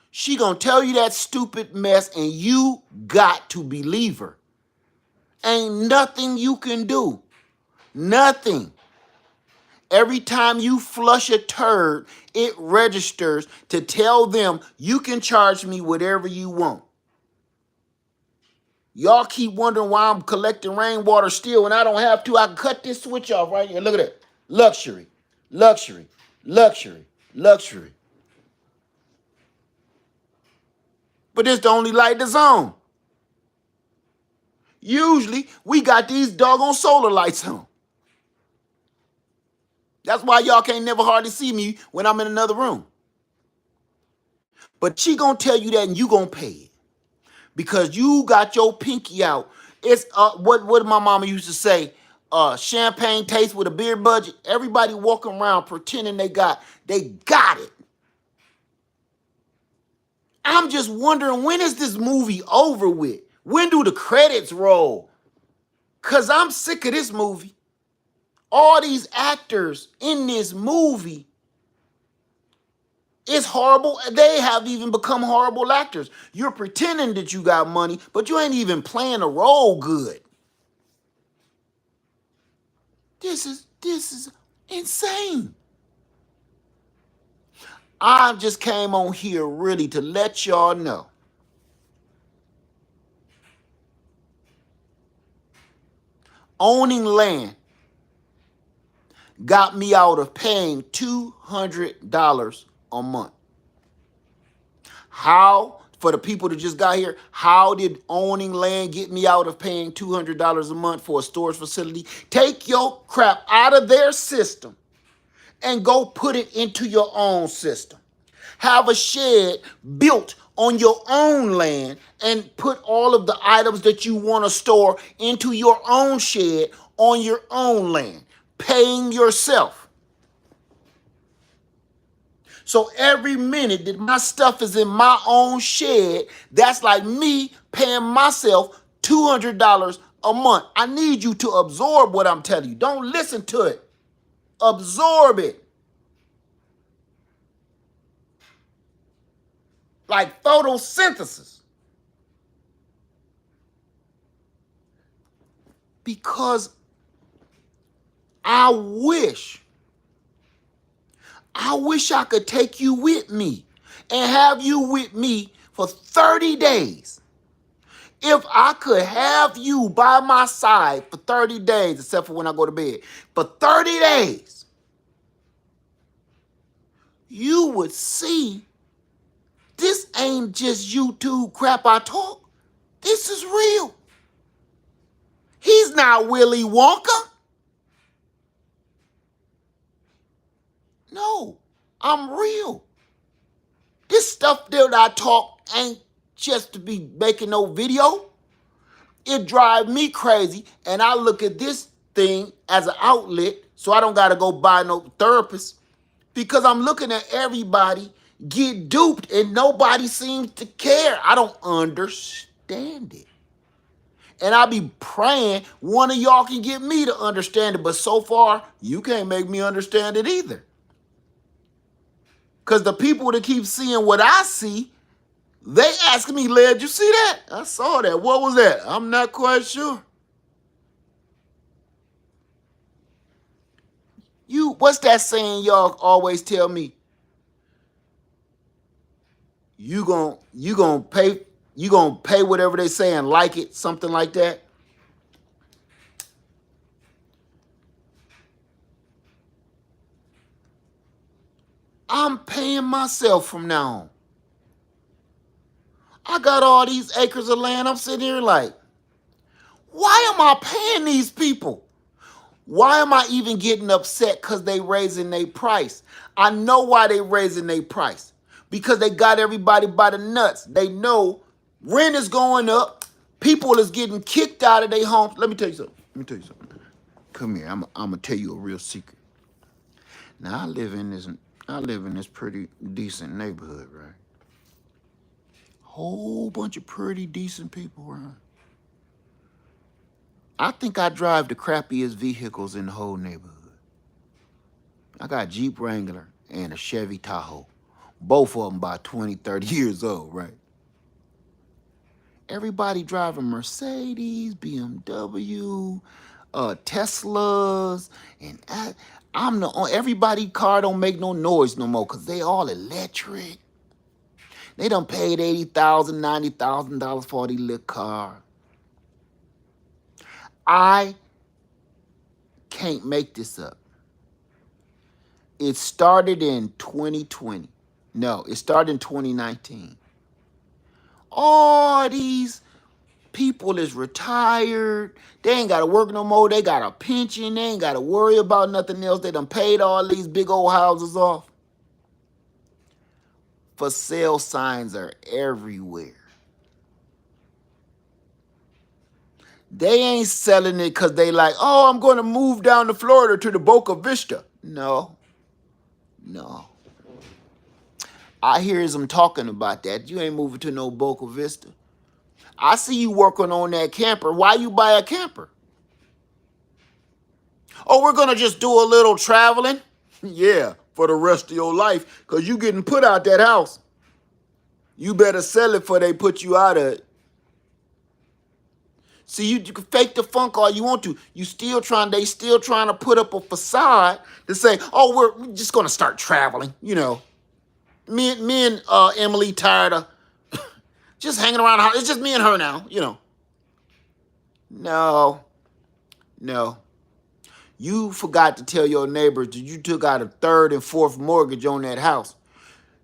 She gonna tell you that stupid mess and you got to believe her. Ain't nothing you can do. Nothing. Every time you flush a turd, it registers to tell them you can charge me whatever you want. Y'all keep wondering why I'm collecting rainwater still and I don't have to. I can cut this switch off right here. Look at that. Luxury, luxury, luxury, luxury. But it's the only light that's on. Usually, we got these doggone solar lights on. That's why y'all can't never hardly see me when I'm in another room. But she gonna tell you that and you gonna pay it. Because you got your pinky out. It's what my mama used to say, champagne taste with a beer budget. Everybody walking around pretending they got it. I'm just wondering, when is this movie over with? When do the credits roll? Because I'm sick of this movie. All these actors in this movie, it's horrible. They have even become horrible actors. You're pretending that you got money, but you ain't even playing a role good. This is insane. I just came on here really to let y'all know. Owning land got me out of paying $200 a month. How, for the people that just got here, how did owning land get me out of paying $200 a month for a storage facility? Take your crap out of their system and go put it into your own system. Have a shed built on your own land and put all of the items that you want to store into your own shed on your own land, paying yourself. So every minute that my stuff is in my own shed, that's like me paying myself $200 a month. I need you to absorb what I'm telling you. Don't listen to it. Absorb it. Like photosynthesis. Because I wish I could take you with me and have you with me for 30 days. If I could have you by my side for 30 days, except for when I go to bed, for 30 days, you would see this ain't just YouTube crap I talk. This is real. He's not Willy Wonka. No, I'm real. This stuff that I talk ain't just to be making no video. It drives me crazy, and I look at this thing as an outlet so I don't got to go buy no therapist, because I'm looking at everybody get duped and nobody seems to care. I don't understand it. And I be praying one of y'all can get me to understand it, but so far, you can't make me understand it either. Because the people that keep seeing what I see, they ask me, "Led, you see that?" I saw that. What was that? I'm not quite sure. What's that saying y'all always tell me? You gonna pay whatever they say and like it, something like that. I'm paying myself from now on. I got all these acres of land. I'm sitting here like, why am I paying these people? Why am I even getting upset because they raising their price? I know why they raising their price. Because they got everybody by the nuts. They know rent is going up. People is getting kicked out of their homes. Let me tell you something. Come here. I'm gonna tell you a real secret. Now I live in this pretty decent neighborhood, right? Whole bunch of pretty decent people around. I think I drive the crappiest vehicles in the whole neighborhood. I got a Jeep Wrangler and a Chevy Tahoe. Both of them about 20, 30 years old, right? Everybody driving Mercedes, BMW, Teslas, and I'm the only, everybody car don't make no noise no more because they all electric. They done paid $80,000, $90,000 for these little car. I can't make this up. It started in 2020. No, it started in 2019. All these people is retired. They ain't got to work no more. They got a pension. They ain't got to worry about nothing else. They done paid all these big old houses off. For sale signs are everywhere. They ain't selling it because they like, oh, I'm going to move down to Florida to the Boca Vista. No. I hear them talking about that. You ain't moving to no Boca Vista. I see you working on that camper. Why you buy a camper? Oh, we're going to just do a little traveling? Yeah, for the rest of your life, because you getting put out that house. You better sell it before they put you out of it. See, you can fake the funk all you want to. They still trying to put up a facade to say, oh, we're just going to start traveling. You know, me and Emily tired of just hanging around the house. It's just me and her now, you know. No. You forgot to tell your neighbors that you took out a third and fourth mortgage on that house.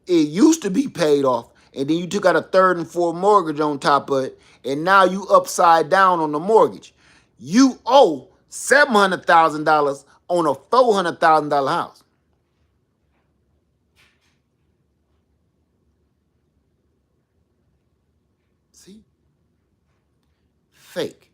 It used to be paid off, and then you took out a third and fourth mortgage on top of it, and now you upside down on the mortgage. You owe $700,000 on a $400,000 house. See? Fake.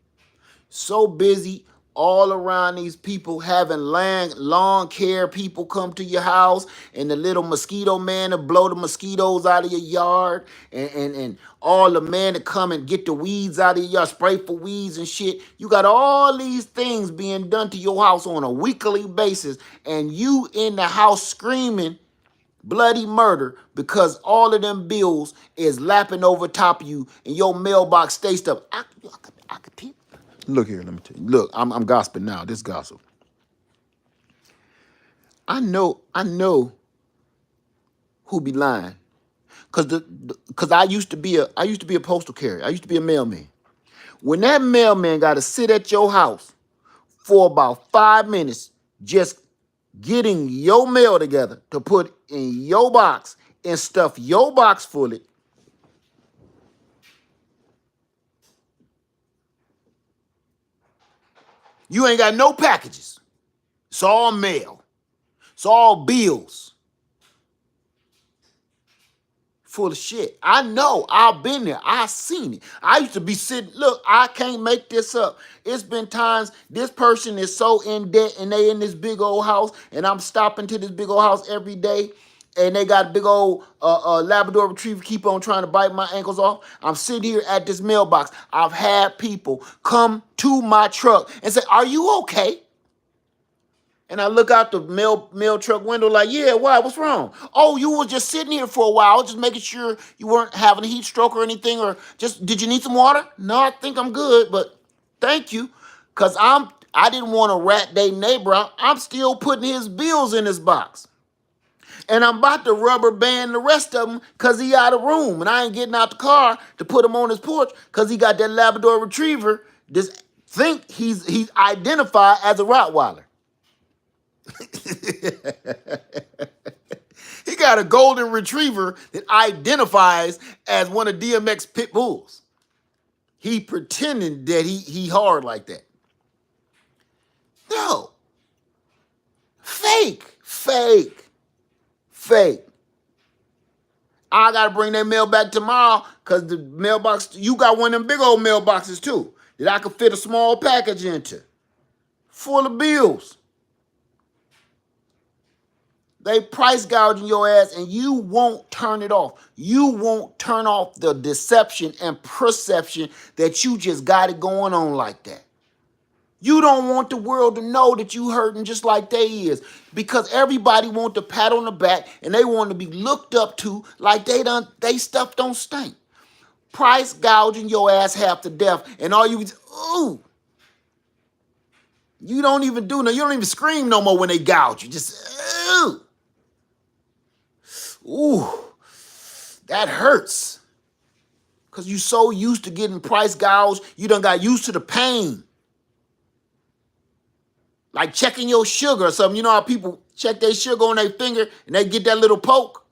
So busy all around these people having lawn care people come to your house, and the little mosquito man to blow the mosquitoes out of your yard, and all the men to come and get the weeds out of your yard, spray for weeds and shit. You got all these things being done to your house on a weekly basis, and you in the house screaming bloody murder because all of them bills is lapping over top of you, and your mailbox stays stuff. I could tell. Look here, let me tell you. Look, I'm gossiping now. This gossip. I know who be lying, cause I used to be a postal carrier. I used to be a mailman. When that mailman got to sit at your house for about 5 minutes, just getting your mail together to put in your box and stuff your box fully. You ain't got no packages. It's all mail. It's all bills. Full of shit. I know. I've been there. I seen it. I used to be sitting. Look, I can't make this up. It's been times this person is so in debt and they in this big old house, and I'm stopping to this big old house every day, and they got a big old Labrador Retriever keep on trying to bite my ankles off. I'm sitting here at this mailbox. I've had people come to my truck and say, "Are you okay?" And I look out the mail truck window like, yeah, why? What's wrong? Oh, you were just sitting here for a while, just making sure you weren't having a heat stroke or anything, or just, did you need some water? No, I think I'm good, but thank you. Because I didn't want to rat their neighbor out. I'm still putting his bills in his box. And I'm about to rubber band the rest of them because he out of room. And I ain't getting out the car to put him on his porch because he got that Labrador Retriever. Just think he's identified as a Rottweiler. He got a golden retriever that identifies as one of DMX pit bulls. He pretending that he hard like that. No. Fake. I got to bring that mail back tomorrow because the mailbox, you got one of them big old mailboxes too that I could fit a small package into. Full of bills. They price gouging your ass and you won't turn it off. You won't turn off the deception and perception that you just got it going on like that. You don't want the world to know that you hurting just like they is, because everybody want the pat on the back and they want to be looked up to like they stuff don't stink. Price gouging your ass half to death and all you ooh. You don't even do no, you don't even scream no more when they gouge you. Just ooh. Ooh. That hurts. Cause you so used to getting price gouged, you done got used to the pain. Like checking your sugar or something. You know how people check their sugar on their finger and they get that little poke?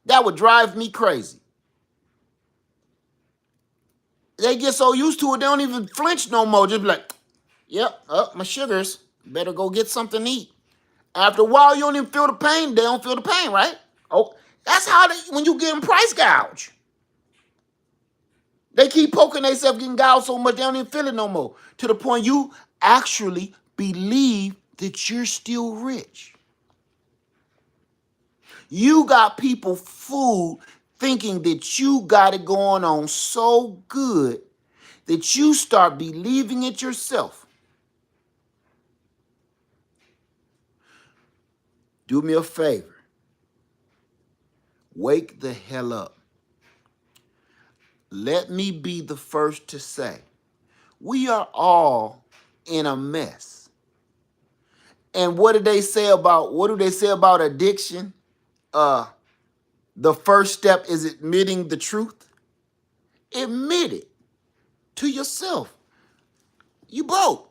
That would drive me crazy. They get so used to it, they don't even flinch no more. Just be like, yep, my sugars. Better go get something to eat. After a while, you don't even feel the pain. They don't feel the pain, right? Oh, that's how when you get them price gouge. They keep poking themselves getting gouged so much, they don't even feel it no more. To the point you actually believe that you're still rich. You got people fooled thinking that you got it going on so good that you start believing it yourself. Do me a favor. Wake the hell up. Let me be the first to say, we are all in a mess. And what do they say about addiction? The first step is admitting the truth. Admit it to yourself. You broke.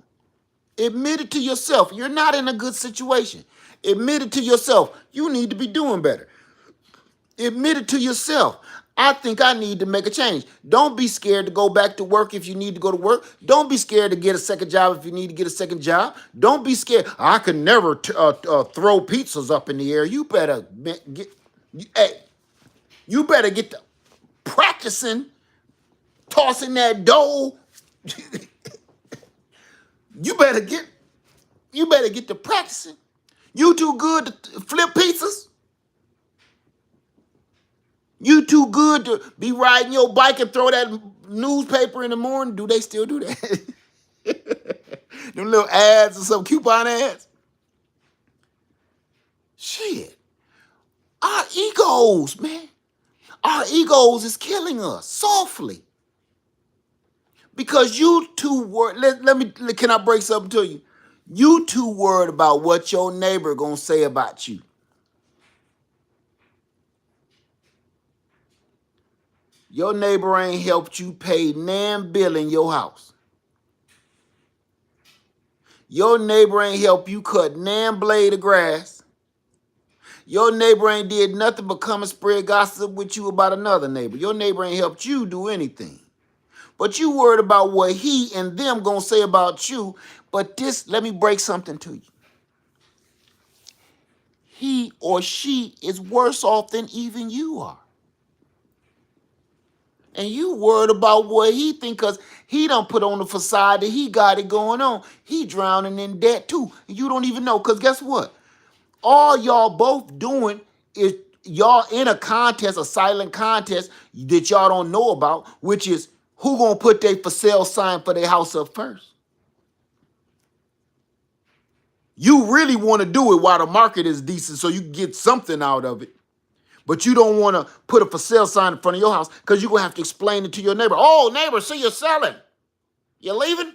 Admit it to yourself. You're not in a good situation. Admit it to yourself. You need to be doing better. Admit it to yourself. I think I need to make a change. Don't be scared to go back to work if you need to go to work. Don't be scared to get a second job if you need to get a second job. Don't be scared. I can never throw pizzas up in the air. You better you better get to practicing tossing that dough. You better get to practicing. You too good to flip pizzas? You too good to be riding your bike and throw that newspaper in the morning? Do they still do that? Them little ads or some coupon ads? Shit. Our egos, man. Our egos is killing us softly. Because you too worried. Can I break something to you? You too worried about what your neighbor gonna say about you. Your neighbor ain't helped you pay nan bill in your house. Your neighbor ain't helped you cut nan blade of grass. Your neighbor ain't did nothing but come and spread gossip with you about another neighbor. Your neighbor ain't helped you do anything. But you worried about what he and them gonna say about you. But let me break something to you. He or she is worse off than even you are. And you worried about what he think because he done put on the facade that he got it going on. He drowning in debt too. And you don't even know, because guess what? All y'all both doing is y'all in a contest, a silent contest that y'all don't know about, which is who gonna put their for sale sign for their house up first. You really want to do it while the market is decent so you can get something out of it. But you don't want to put a for sale sign in front of your house because you're going to have to explain it to your neighbor. Oh, neighbor, see, you're selling. You're leaving?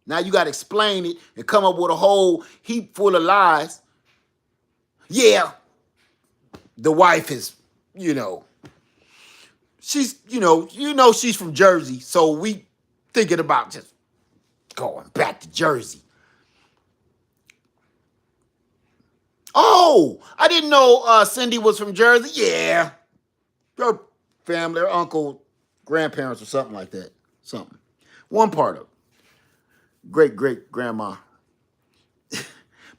Now you got to explain it and come up with a whole heap full of lies. Yeah, the wife is, you know, she's, she's from Jersey, so we thinking about just going back to Jersey. Oh, I didn't know Cindy was from Jersey. Yeah, her family, her uncle, grandparents, or something like that. Something. One part of it. Great grandma.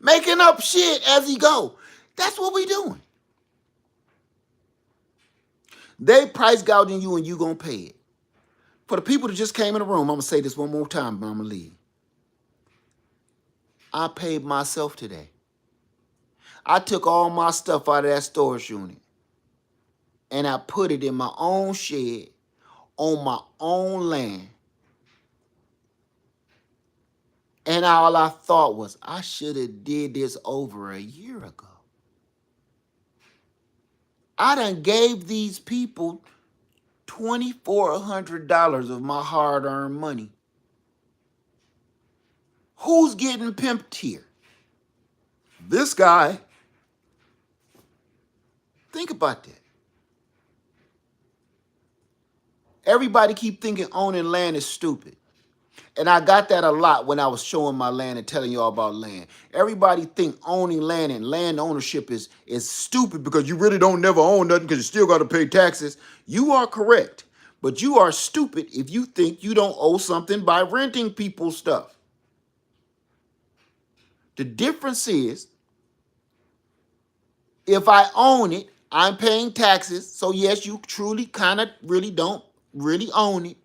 Making up shit as he go. That's what we doing. They price gouging you and you gonna pay it. For the people that just came in the room, I'm gonna say this one more time, but I'm gonna leave. I paid myself today. I took all my stuff out of that storage unit and I put it in my own shed on my own land. And all I thought was, I should have did this over a year ago. I done gave these people $2,400 of my hard-earned money. Who's getting pimped here? This guy. Think about that. Everybody keep thinking owning land is stupid. And I got that a lot when I was showing my land and telling y'all about land. Everybody think owning land and land ownership is stupid because you really don't never own nothing because you still got to pay taxes. You are correct. But you are stupid if you think you don't owe something by renting people's stuff. The difference is, if I own it, I'm paying taxes. So yes, you truly kind of really don't really own it.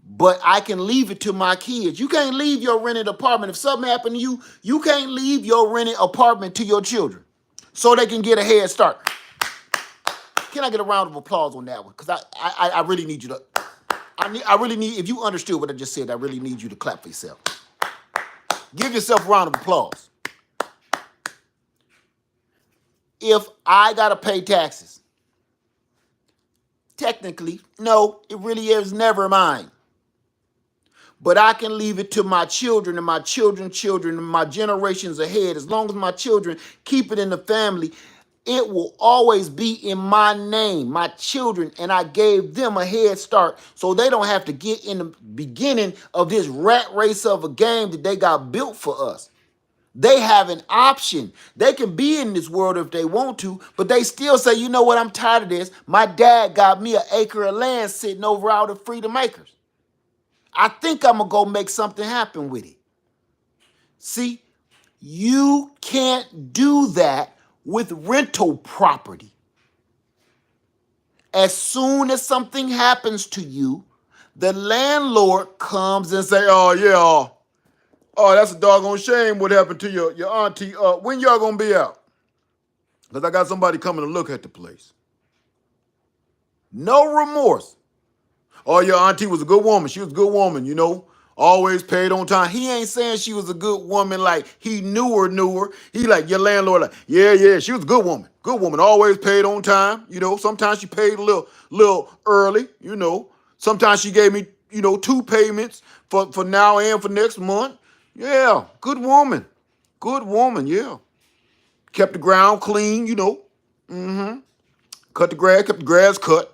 But I can leave it to my kids. You can't leave your rented apartment. If something happened to you, you can't leave your rented apartment to your children so they can get a head start. Can I get a round of applause on that one? Because I really need you to, I really need, if you understood what I just said, I really need you to clap for yourself. Give yourself a round of applause. If I got to pay taxes, technically, no, it really is never mine. But I can leave it to my children and my children's children and my generations ahead. As long as my children keep it in the family, it will always be in my name, my children, and I gave them a head start so they don't have to get in the beginning of this rat race of a game that they got built for us. They have an option. They can be in this world if they want to, but they still say, you know what, I'm tired of this. My dad got me an acre of land sitting over out of Freedom Acres. I think I'm going to go make something happen with it. See, you can't do that with rental property. As soon as something happens to you, the landlord comes and say, oh, yeah, oh, that's a doggone shame what happened to your auntie. When y'all going to be out? Because I got somebody coming to look at the place. No remorse. Oh, your auntie was a good woman. She was a good woman, always paid on time. He ain't saying she was a good woman like he knew her. He like, your landlord like, yeah, she was a good woman. Good woman, always paid on time. Sometimes she paid a little early, Sometimes she gave me, 2 payments for now and for next month. Yeah, good woman. Good woman, yeah. Kept the ground clean, Cut the grass, kept the grass cut.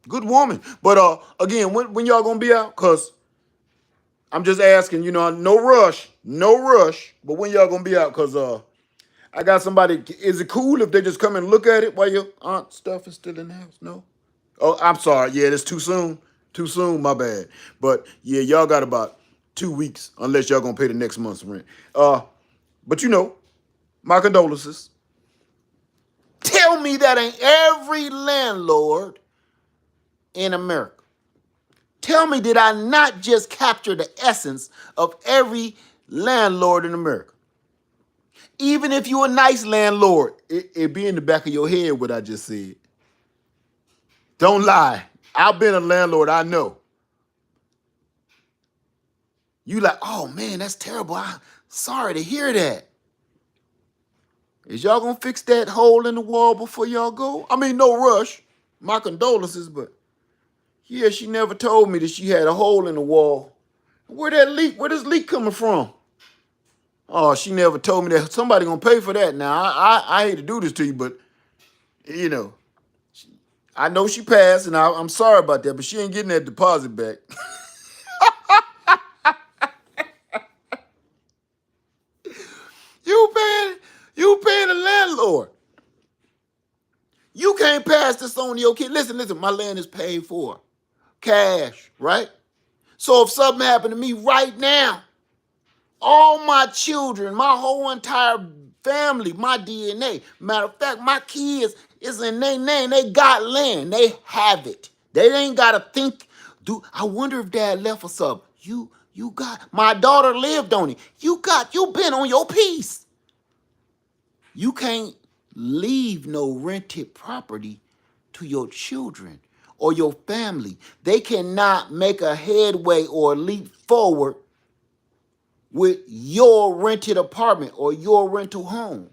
Good woman. But again, when y'all gonna be out? Because I'm just asking, no rush. But when y'all gonna be out? Because I got somebody. Is it cool if they just come and look at it while your aunt stuff is still in the house? No? Oh, I'm sorry. Yeah, it's too soon. Too soon, my bad. But yeah, y'all got about 2 weeks unless y'all gonna pay the next month's rent. But my condolences. Tell me that ain't every landlord in America. Tell me, did I not just capture the essence of every landlord in America? Even if you're a nice landlord, it be in the back of your head what I just said. Don't lie. I've been a landlord, I know. You like, oh man, that's terrible. I'm sorry to hear that. Is y'all gonna fix that hole in the wall before y'all go? I mean, no rush. My condolences, but yeah, she never told me that she had a hole in the wall Where this leak coming from? Oh, she never told me that. Somebody gonna pay for that. Now, I hate to do this to you, but you know, I know she passed, and I'm sorry about that, but she ain't getting that deposit back. you paying, you paying the landlord. You can't pass this on to your kid. Listen, my land is paid for. Cash, right? So if something happened to me right now, all my children, my whole entire family, my DNA. Matter of fact, my kids is in their name. They got land. They have it. They ain't gotta think. I wonder if dad left or something. You got my daughter lived on it. You been on your piece. You can't leave no rented property to your children or your family. They cannot make a headway or leap forward with your rented apartment or your rental home.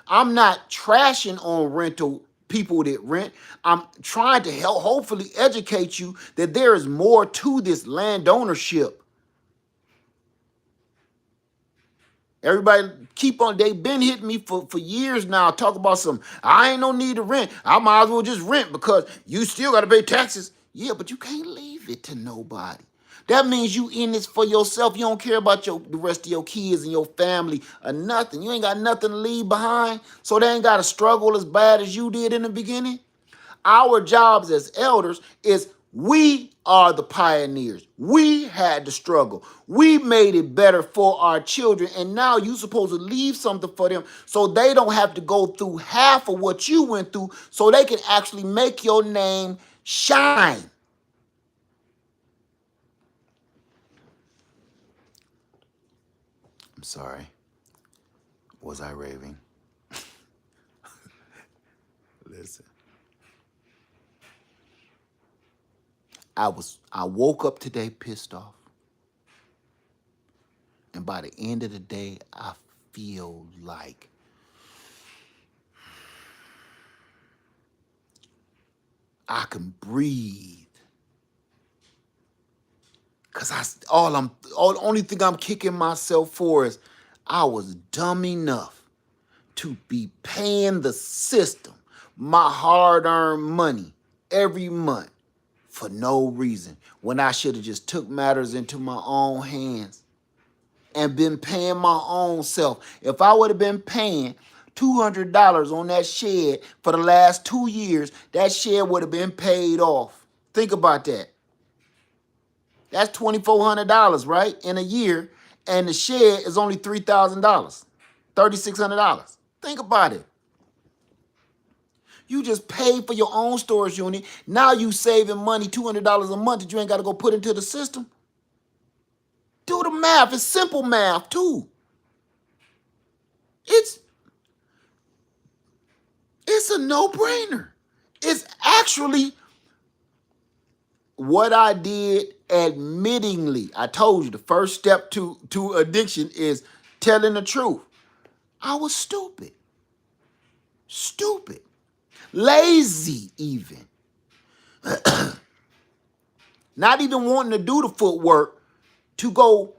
I'm not trashing on rental people that rent. I'm trying to help, hopefully educate you that there is more to this land ownership. Everybody keep on, they've been hitting me for years now, talk about some, I ain't no need to rent. I might as well just rent because you still got to pay taxes. Yeah, but you can't leave it to nobody. That means you in this for yourself. You don't care about the rest of your kids and your family or nothing. You ain't got nothing to leave behind, so they ain't got to struggle as bad as you did in the beginning. Our jobs as elders is we are the pioneers. We had to struggle. We made it better for our children. And now you're supposed to leave something for them so they don't have to go through half of what you went through so they can actually make your name shine. I'm sorry. Was I raving? Listen. I woke up today pissed off. And by the end of the day, I feel like I can breathe. Cause the only thing I'm kicking myself for is I was dumb enough to be paying the system my hard-earned money every month for no reason when I should have just took matters into my own hands and been paying my own self. If I would have been paying $200 on that shed for the last 2 years, that shed would have been paid off. Think about that. That's $2,400, right, in a year, and the shed is only $3,000, $3,600. Think about it. You just paid for your own storage unit. Now you saving money, $200 a month that you ain't got to go put into the system. Do the math. It's simple math, too. It's a no-brainer. It's actually what I did admittingly. I told you the first step to addiction is telling the truth. I was stupid. Stupid. Lazy even. Not even wanting to do the footwork to go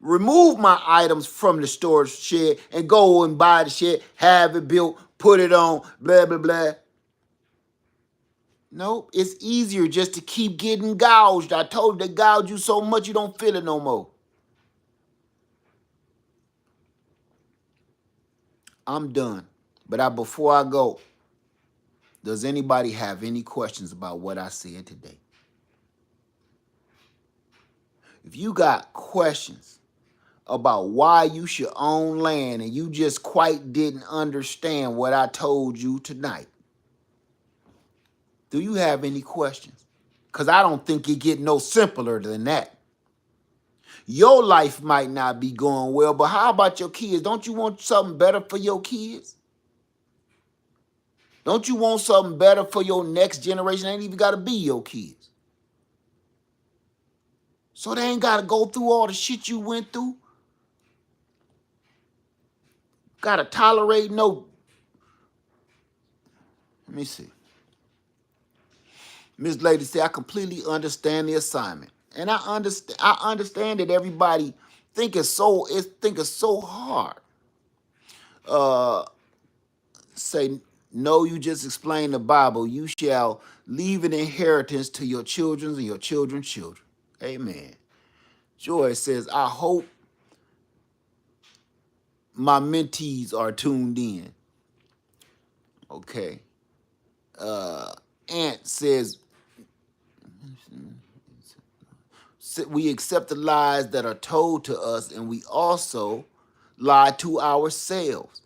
remove my items from the storage shed and go and buy the shed, have it built, put it on, blah, blah, blah. Nope, it's easier just to keep getting gouged. I told you they gouge you so much you don't feel it no more. I'm done. But before I go, does anybody have any questions about what I said today? If you got questions about why you should own land and you just quite didn't understand what I told you tonight, do you have any questions? Because I don't think it get no simpler than that. Your life might not be going well, but how about your kids? Don't you want something better for your kids? Don't you want something better for your next generation? It ain't even got to be your kids. So they ain't got to go through all the shit you went through. Got to tolerate no. Let me see. Miss Lady said, I completely understand the assignment. And I understand that everybody think it's so hard. Uh say no, you just explained the Bible. You shall leave an inheritance to your children and your children's children. Amen. Joy says, I hope my mentees are tuned in. Okay. Uh Ant says, we accept the lies that are told to us, and we also lie to ourselves.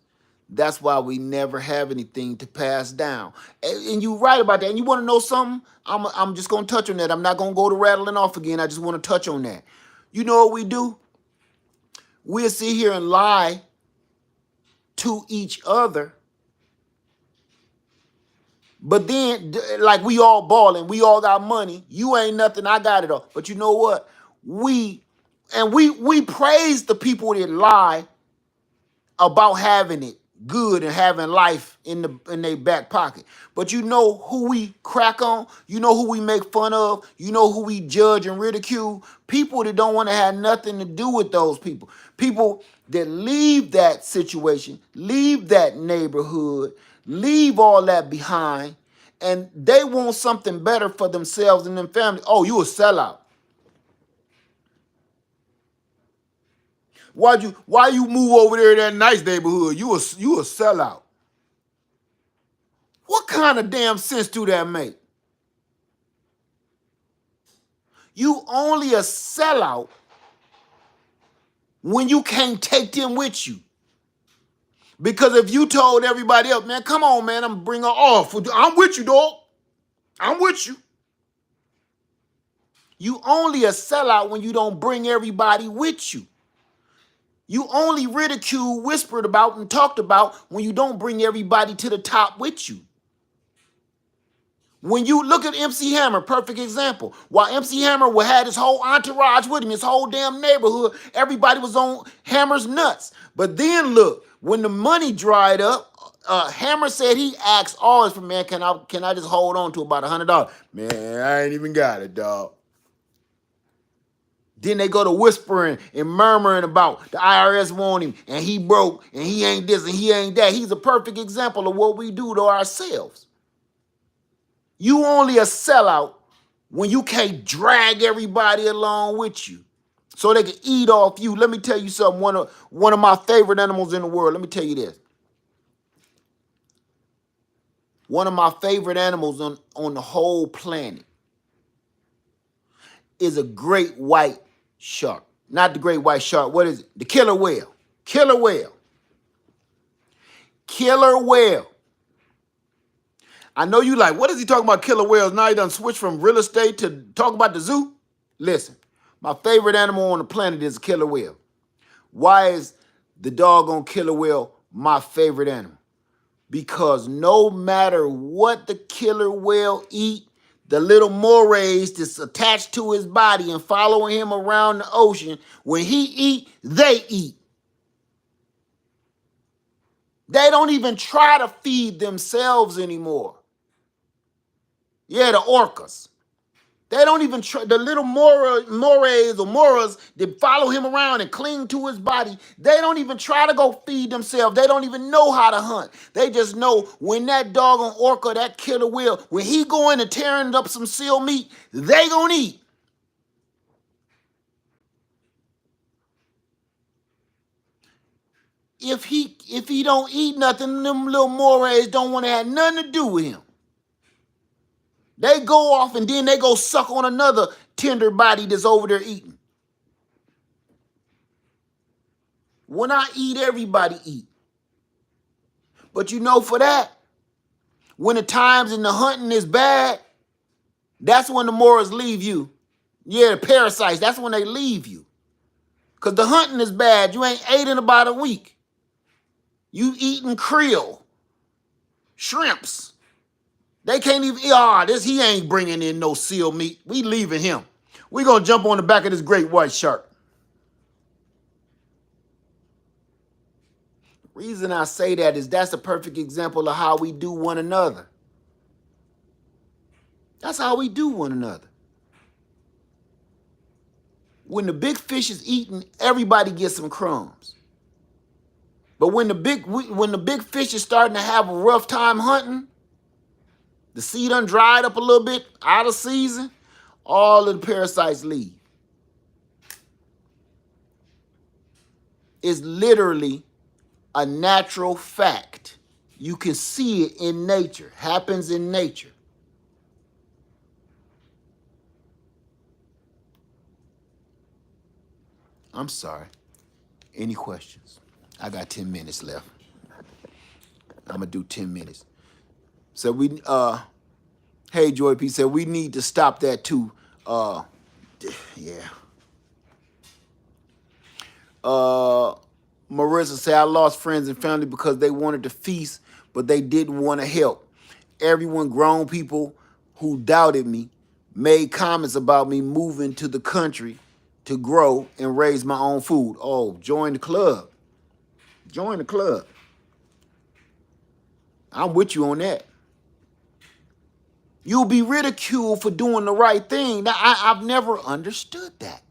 That's why we never have anything to pass down. And you're right about that. And you want to know something? I'm just going to touch on that. I'm not going to go to rattling off again. I just want to touch on that. You know what we do? We'll sit here and lie to each other. But then, like, we all balling, we all got money. You ain't nothing, I got it all. But you know what? We praise the people that lie about having it good and having life in their back pocket. But you know who we crack on? You know who we make fun of? You know who we judge and ridicule? People that don't want to have nothing to do with those people. People that leave that situation, leave that neighborhood, leave all that behind, and they want something better for themselves and their family. Oh, you a sellout. Why you move over there to that nice neighborhood? You a sellout. What kind of damn sense do that make? You only a sellout when you can't take them with you. Because if you told everybody else, man, come on, man, I'm gonna bring her off. I'm with you, dog. I'm with you. You only a sellout when you don't bring everybody with you. You only ridicule, whispered about, and talked about when you don't bring everybody to the top with you. When you look at MC Hammer, perfect example. While MC Hammer had his whole entourage with him, his whole damn neighborhood, everybody was on Hammer's nuts. But then look, when the money dried up, Hammer said he asked always for, man, can I just hold on to about $100? Man, I ain't even got it, dog. Then they go to whispering and murmuring about the IRS want him, and he broke, and he ain't this, and he ain't that. He's a perfect example of what we do to ourselves. You only a sellout when you can't drag everybody along with you so they can eat off you. Let me tell you something. One of my favorite animals in the world. Let me tell you this. One of my favorite animals on the whole planet is a great white shark. Not the great white shark. What is it? The killer whale. Killer whale. Killer whale. I know you like, what is he talking about killer whales? Now he done switched from real estate to talk about the zoo? Listen, my favorite animal on the planet is a killer whale. Why is the doggone killer whale my favorite animal? Because no matter what the killer whale eat, the little morays that's attached to his body and following him around the ocean, when he eat, they eat. They don't even try to feed themselves anymore. Yeah, the orcas. They don't even try. The little morays or moras that follow him around and cling to his body, they don't even try to go feed themselves. They don't even know how to hunt. They just know when that doggone orca, that killer whale, when he going and tearing up some seal meat, they gonna eat. If he don't eat nothing, them little morays don't want to have nothing to do with him. They go off and then they go suck on another tender body that's over there eating. When I eat, everybody eat. But you know, for that, when the times in the hunting is bad, that's when the morals leave you. Yeah, the parasites, that's when they leave you. Because the hunting is bad. You ain't ate in about a week. You eating krill, shrimps. They can't even, he ain't bringing in no seal meat. We leaving him. We going to jump on the back of this great white shark. The reason I say that is that's a perfect example of how we do one another. That's how we do one another. When the big fish is eating, everybody gets some crumbs. But when the big fish is starting to have a rough time hunting, the sea done dried up a little bit, out of season, all of the parasites leave. It's literally a natural fact. You can see it in nature, happens in nature. I'm sorry. Any questions? I got 10 minutes left. I'm gonna do 10 minutes. So hey Joy P said we need to stop that too. Yeah. Marissa said I lost friends and family because they wanted to feast, but they didn't want to help. Everyone, grown people who doubted me, made comments about me moving to the country to grow and raise my own food. Oh, join the club. Join the club. I'm with you on that. You'll be ridiculed for doing the right thing. Now, I've never understood that.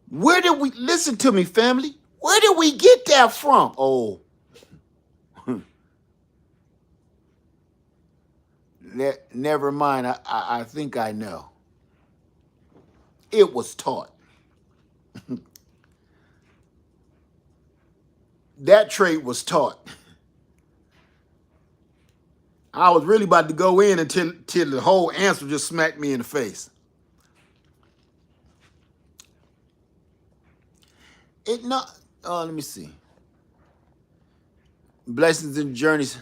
Where did we, listen to me, family, where did we get that from? Oh, never mind. I think I know. It was taught. That trait was taught. I was really about to go in until the whole answer just smacked me in the face. Let me see. Blessings and journeys.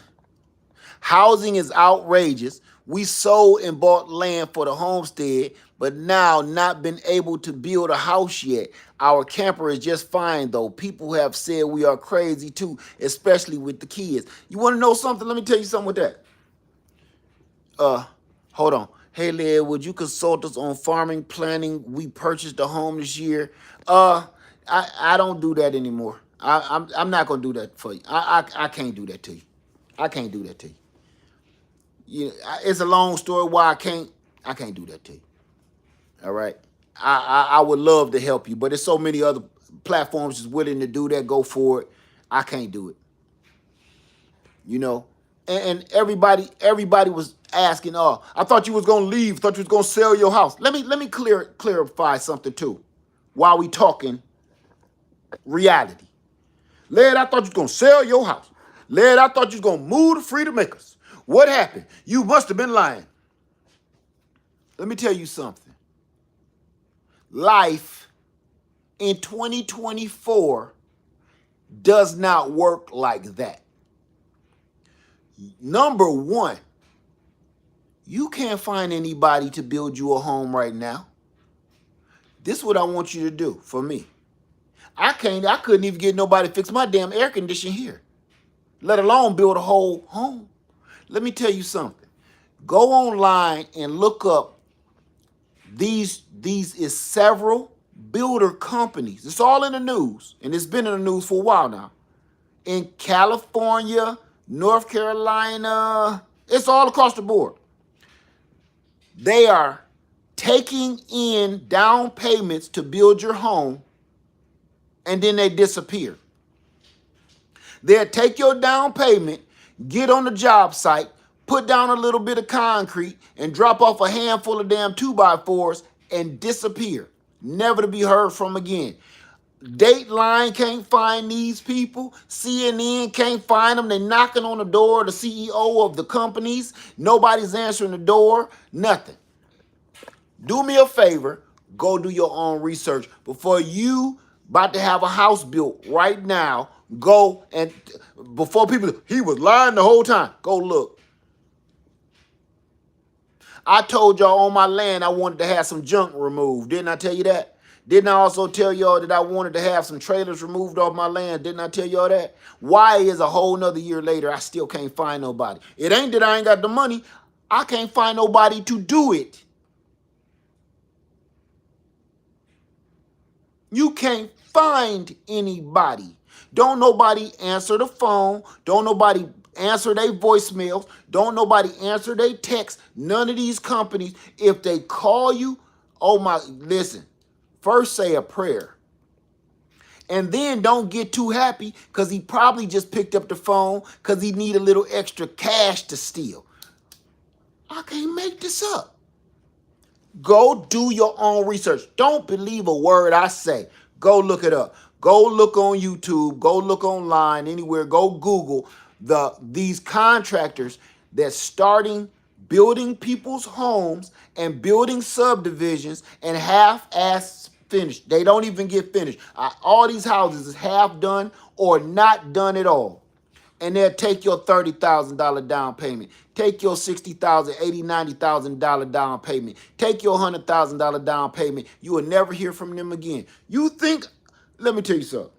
Housing is outrageous. We sold and bought land for the homestead, but now not been able to build a house yet. Our camper is just fine though. People have said we are crazy too, especially with the kids. You want to know something? Let me tell you something with that. Hold on. Hey, Led, would you consult us on farming planning? We purchased a home this year. I don't do that anymore. I'm not gonna do that for you. I can't do that to you. I can't do that to you. It's a long story why I can't do that to you. All right. I would love to help you, but there's so many other platforms that's willing to do that. Go for it. I can't do it. And everybody was asking, oh, I thought you was gonna leave, thought you was gonna sell your house. Let me clarify something too, while we talking reality. Led, I thought you was gonna sell your house. Led, I thought you was gonna move to Freedom Makers. What happened? You must have been lying. Let me tell you something. Life in 2024 does not work like that. Number one, you can't find anybody to build you a home right now. This is what I want you to do for me. I couldn't even get nobody to fix my damn air conditioner here, let alone build a whole home. Let me tell you something. Go online and look up these is several builder companies. It's all in the news, and it's been in the news for a while now. In California, North Carolina, it's all across the board. They are taking in down payments to build your home, and then they disappear. They'll take your down payment, get on the job site, put down a little bit of concrete, and drop off a handful of damn 2x4s and disappear, never to be heard from again. Dateline can't find these people. CNN can't find them. They're knocking on the door of the CEO of the companies. Nobody's answering the door. Nothing. Do me a favor. Go do your own research before you about to have a house built right now. Go and before people, he was lying the whole time. Go look. I told y'all on my land I wanted to have some junk removed. Didn't I tell you that? Didn't I also tell y'all that I wanted to have some trailers removed off my land? Didn't I tell y'all that? Why is a whole nother year later I still can't find nobody? It ain't that I ain't got the money. I can't find nobody to do it. You can't find anybody. Don't nobody answer the phone. Don't nobody answer their voicemails. Don't nobody answer their texts. None of these companies, if they call you, Oh my, listen. First say a prayer. And then don't get too happy because he probably just picked up the phone because he need a little extra cash to steal. I can't make this up. Go do your own research. Don't believe a word I say. Go look it up. Go look on YouTube. Go look online, anywhere. Go Google these contractors that's starting building people's homes and building subdivisions and half-ass finished. They don't even get finished. All these houses is half done or not done at all. And they'll take your $30,000 down payment. Take your $60,000, $80,000, $90,000 down payment. Take your $100,000 down payment. You will never hear from them again. You think, let me tell you something.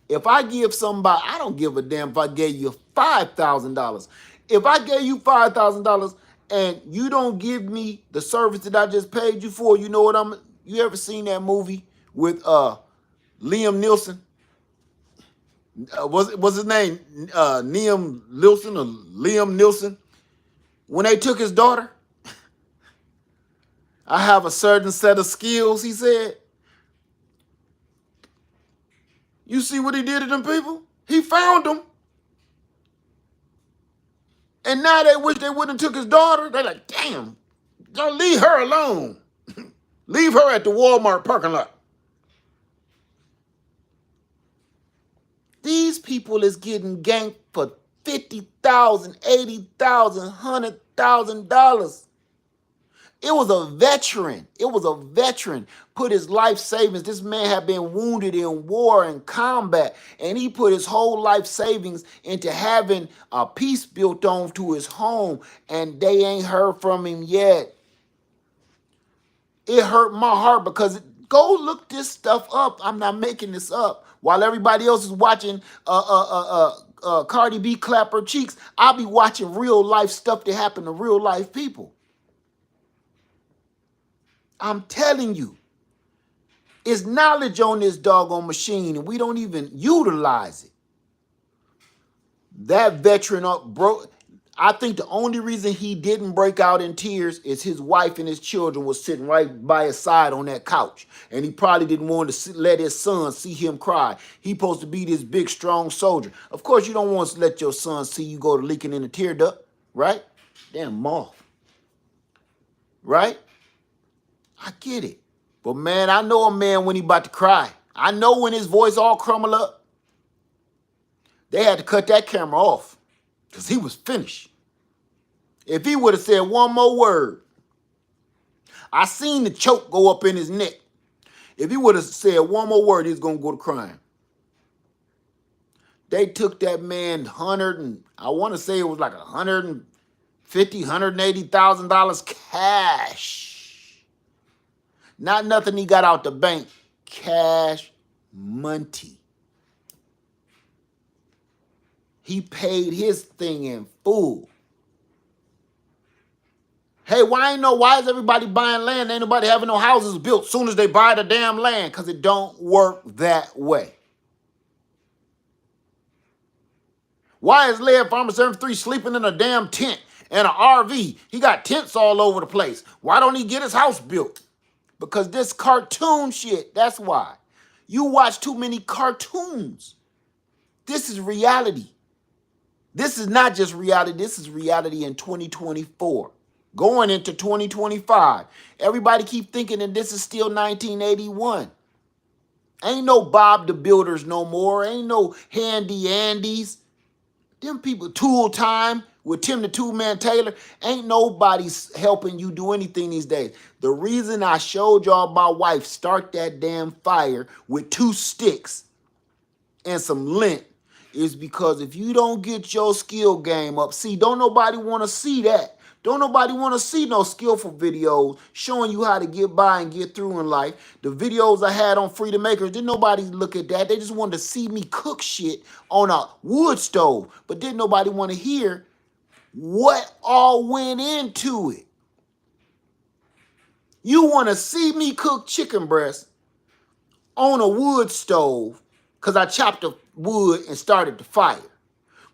If I give somebody, I don't give a damn if I gave you $5,000. If I gave you $5,000 and you don't give me the service that I just paid you for, you know what you ever seen that movie with Liam Neeson? What's his name? Liam Neeson or Liam Neeson? When they took his daughter, I have a certain set of skills, he said. You see what he did to them people? He found them. And now they wish they wouldn't have took his daughter. They're like, damn, don't leave her alone. Leave her at the Walmart parking lot. These people is getting ganked for $50,000, $80,000, $100,000. It was a veteran. It was a veteran. Put his life savings. This man had been wounded in war and combat, and he put his whole life savings into having a piece built on to his home, and they ain't heard from him yet. It hurt my heart because go look this stuff up. I'm not making this up. While everybody else is watching Cardi B clap her cheeks, I'll be watching real life stuff that happened to real life people. I'm telling you, it's knowledge on this doggone machine, and we don't even utilize it. That veteran broke. I think the only reason he didn't break out in tears is his wife and his children was sitting right by his side on that couch. And he probably didn't want to let his son see him cry. He's supposed to be this big, strong soldier. Of course, you don't want to let your son see you go to leaking in the tear duct, right? Damn moth. Right? I get it. But man, I know a man when he about to cry. I know when his voice all crumble up. They had to cut that camera off because he was finished. If he would have said one more word, I seen the choke go up in his neck. If he would have said one more word, he's going to go to crying. They took that man I want to say it was like $150,000, $180,000 cash. Not nothing he got out the bank. Cash money. He paid his thing in full. Hey, why is everybody buying land? Ain't nobody having no houses built soon as they buy the damn land? Because it don't work that way. Why is Lead Farmer 73 sleeping in a damn tent and an RV? He got tents all over the place. Why don't he get his house built? Because this cartoon shit, that's why. You watch too many cartoons. This is reality. This is not just reality. This is reality in 2024. Going into 2025. Everybody keep thinking that this is still 1981. Ain't no Bob the Builders no more. Ain't no Handy Andes. Them people, Tool Time with Tim the Two-Man Taylor. Ain't nobody's helping you do anything these days. The reason I showed y'all my wife start that damn fire with 2 sticks and some lint is because if you don't get your skill game up, see, don't nobody want to see that. Don't nobody want to see no skillful videos showing you how to get by and get through in life. The videos I had on Freedom Makers, didn't nobody look at that. They just wanted to see me cook shit on a wood stove. But didn't nobody want to hear what all went into it. You want to see me cook chicken breast on a wood stove because I chopped the wood and started the fire.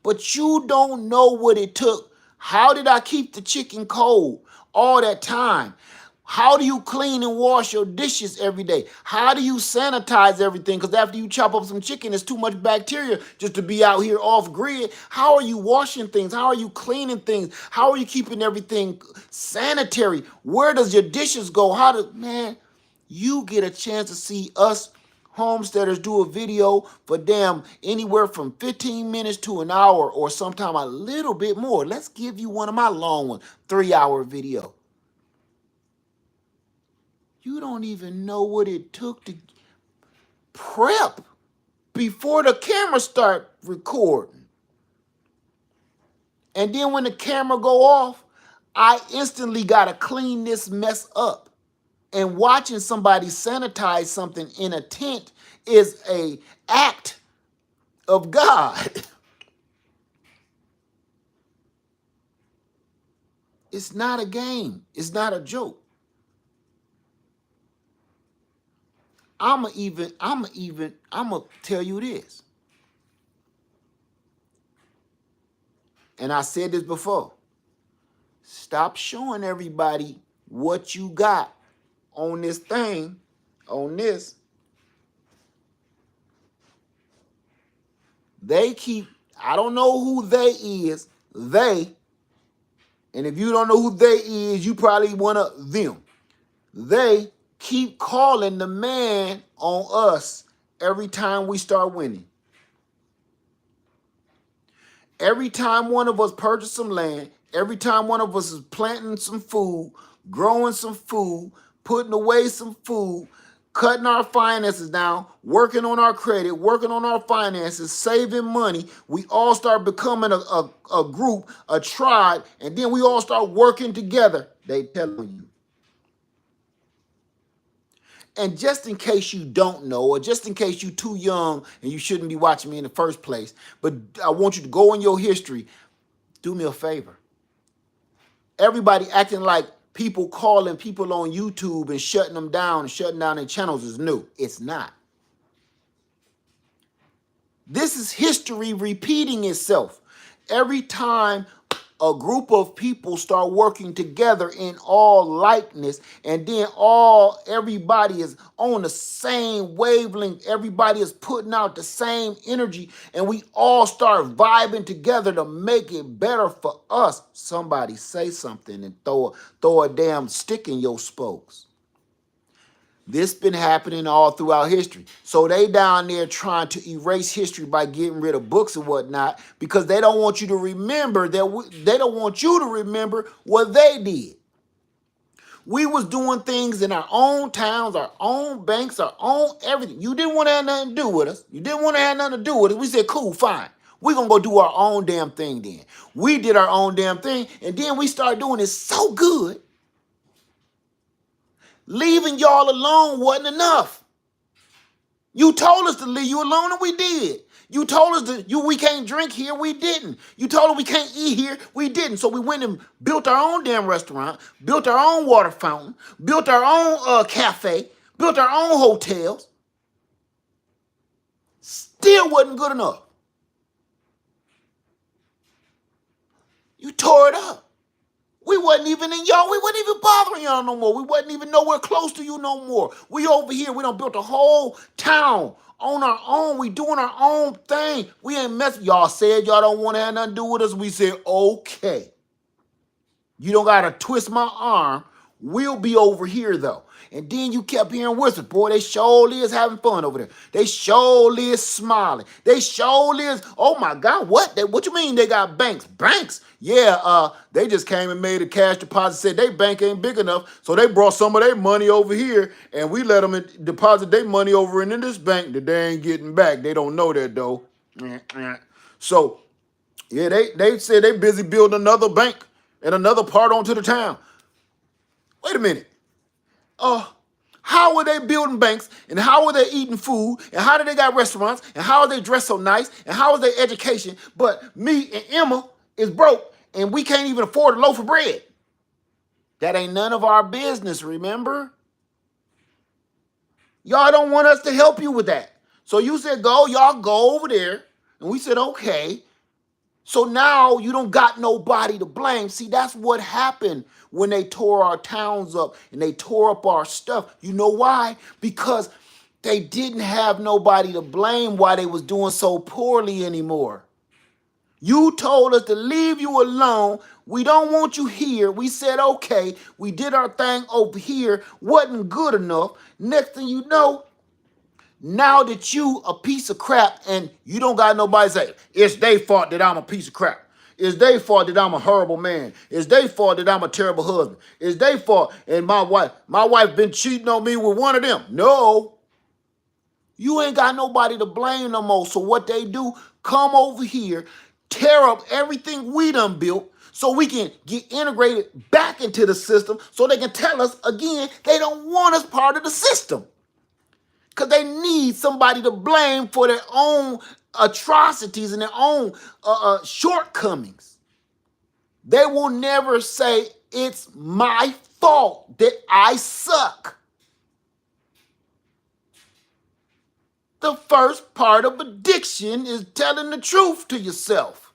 But you don't know what it took. How did I keep the chicken cold all that time? How do you clean and wash your dishes every day? How do you sanitize everything? Because after you chop up some chicken, there's too much bacteria just to be out here off grid. How are you washing things? How are you cleaning things? How are you keeping everything sanitary? Where does your dishes go? Man, you get a chance to see us homesteaders do a video for damn anywhere from 15 minutes to an hour or sometime a little bit more. Let's give you one of my long ones, 3-hour video. You don't even know what it took to prep before the camera start recording. And then when the camera go off, I instantly got to clean this mess up. And watching somebody sanitize something in a tent is a act of God. It's not a game. It's not a joke. I'ma tell you this. And I said this before. Stop showing everybody what you got on this thing, on this. I don't know who they is, they, and if you don't know who they is, you probably one of them. They keep calling the man on us every time we start winning. Every time one of us purchase some land, every time one of us is planting some food, growing some food, putting away some food, cutting our finances down, working on our credit, working on our finances, saving money, we all start becoming a group, a tribe, and then we all start working together. They telling you. And just in case you don't know, or just in case you're too young and you shouldn't be watching me in the first place, but I want you to go in your history, do me a favor. Everybody acting like people calling people on YouTube and shutting them down and shutting down their channels is new. It's not. This is history repeating itself. Every time a group of people start working together in all likeness, and then everybody is on the same wavelength, everybody is putting out the same energy, and we all start vibing together to make it better for us. Somebody say something and throw a damn stick in your spokes. This been happening all throughout history. So they down there trying to erase history by getting rid of books and whatnot because they don't want you to remember they don't want you to remember what they did. We was doing things in our own towns, our own banks, our own everything. You didn't want to have nothing to do with us. You didn't want to have nothing to do with us. We said, cool, fine. We're going to go do our own damn thing then. We did our own damn thing, and then we started doing it so good. Leaving y'all alone wasn't enough. You told us to leave you alone, and we did. You told us we can't drink here, we didn't. You told us we can't eat here, we didn't. So we went and built our own damn restaurant, built our own water fountain, built our own cafe, built our own hotels. Still wasn't good enough. You tore it up. We wasn't even in y'all. We wasn't even bothering y'all no more. We wasn't even nowhere close to you no more. We over here. We done built a whole town on our own. We doing our own thing. We ain't messing. Y'all said y'all don't want to have nothing to do with us. We said, okay. You don't got to twist my arm. We'll be over here, though. And then you kept hearing whispers. Boy, they surely is having fun over there. They surely is smiling. They surely is, oh my God, what? What you mean they got banks? Banks? Yeah, they just came and made a cash deposit, said they bank ain't big enough, so they brought some of their money over here, and we let them deposit their money over in this bank that they ain't getting back. They don't know that, though. So, yeah, they said they busy building another bank and another part onto the town. Wait a minute. How are they building banks, and how are they eating food, and how do they got restaurants, and how are they dressed so nice, and how is their education, but me and Emma is broke, and we can't even afford a loaf of bread? That ain't none of our business, remember? Y'all don't want us to help you with that. So you said, y'all go over there, and we said, okay. So now you don't got nobody to blame. See, that's what happened when they tore our towns up and they tore up our stuff. You know why? Because they didn't have nobody to blame why they was doing so poorly anymore. You told us to leave you alone. We don't want you here. We said, okay, we did our thing over here. Wasn't good enough. Next thing you know, now that you a piece of crap and you don't got nobody say, it's their fault that I'm a piece of crap. It's their fault that I'm a horrible man. It's their fault that I'm a terrible husband. It's their fault and my wife been cheating on me with one of them. No, you ain't got nobody to blame no more. So what they do, come over here, tear up everything we done built so we can get integrated back into the system so they can tell us again they don't want us part of the system. Because they need somebody to blame for their own atrocities and their own shortcomings. They will never say, it's my fault that I suck. The first part of addiction is telling the truth to yourself.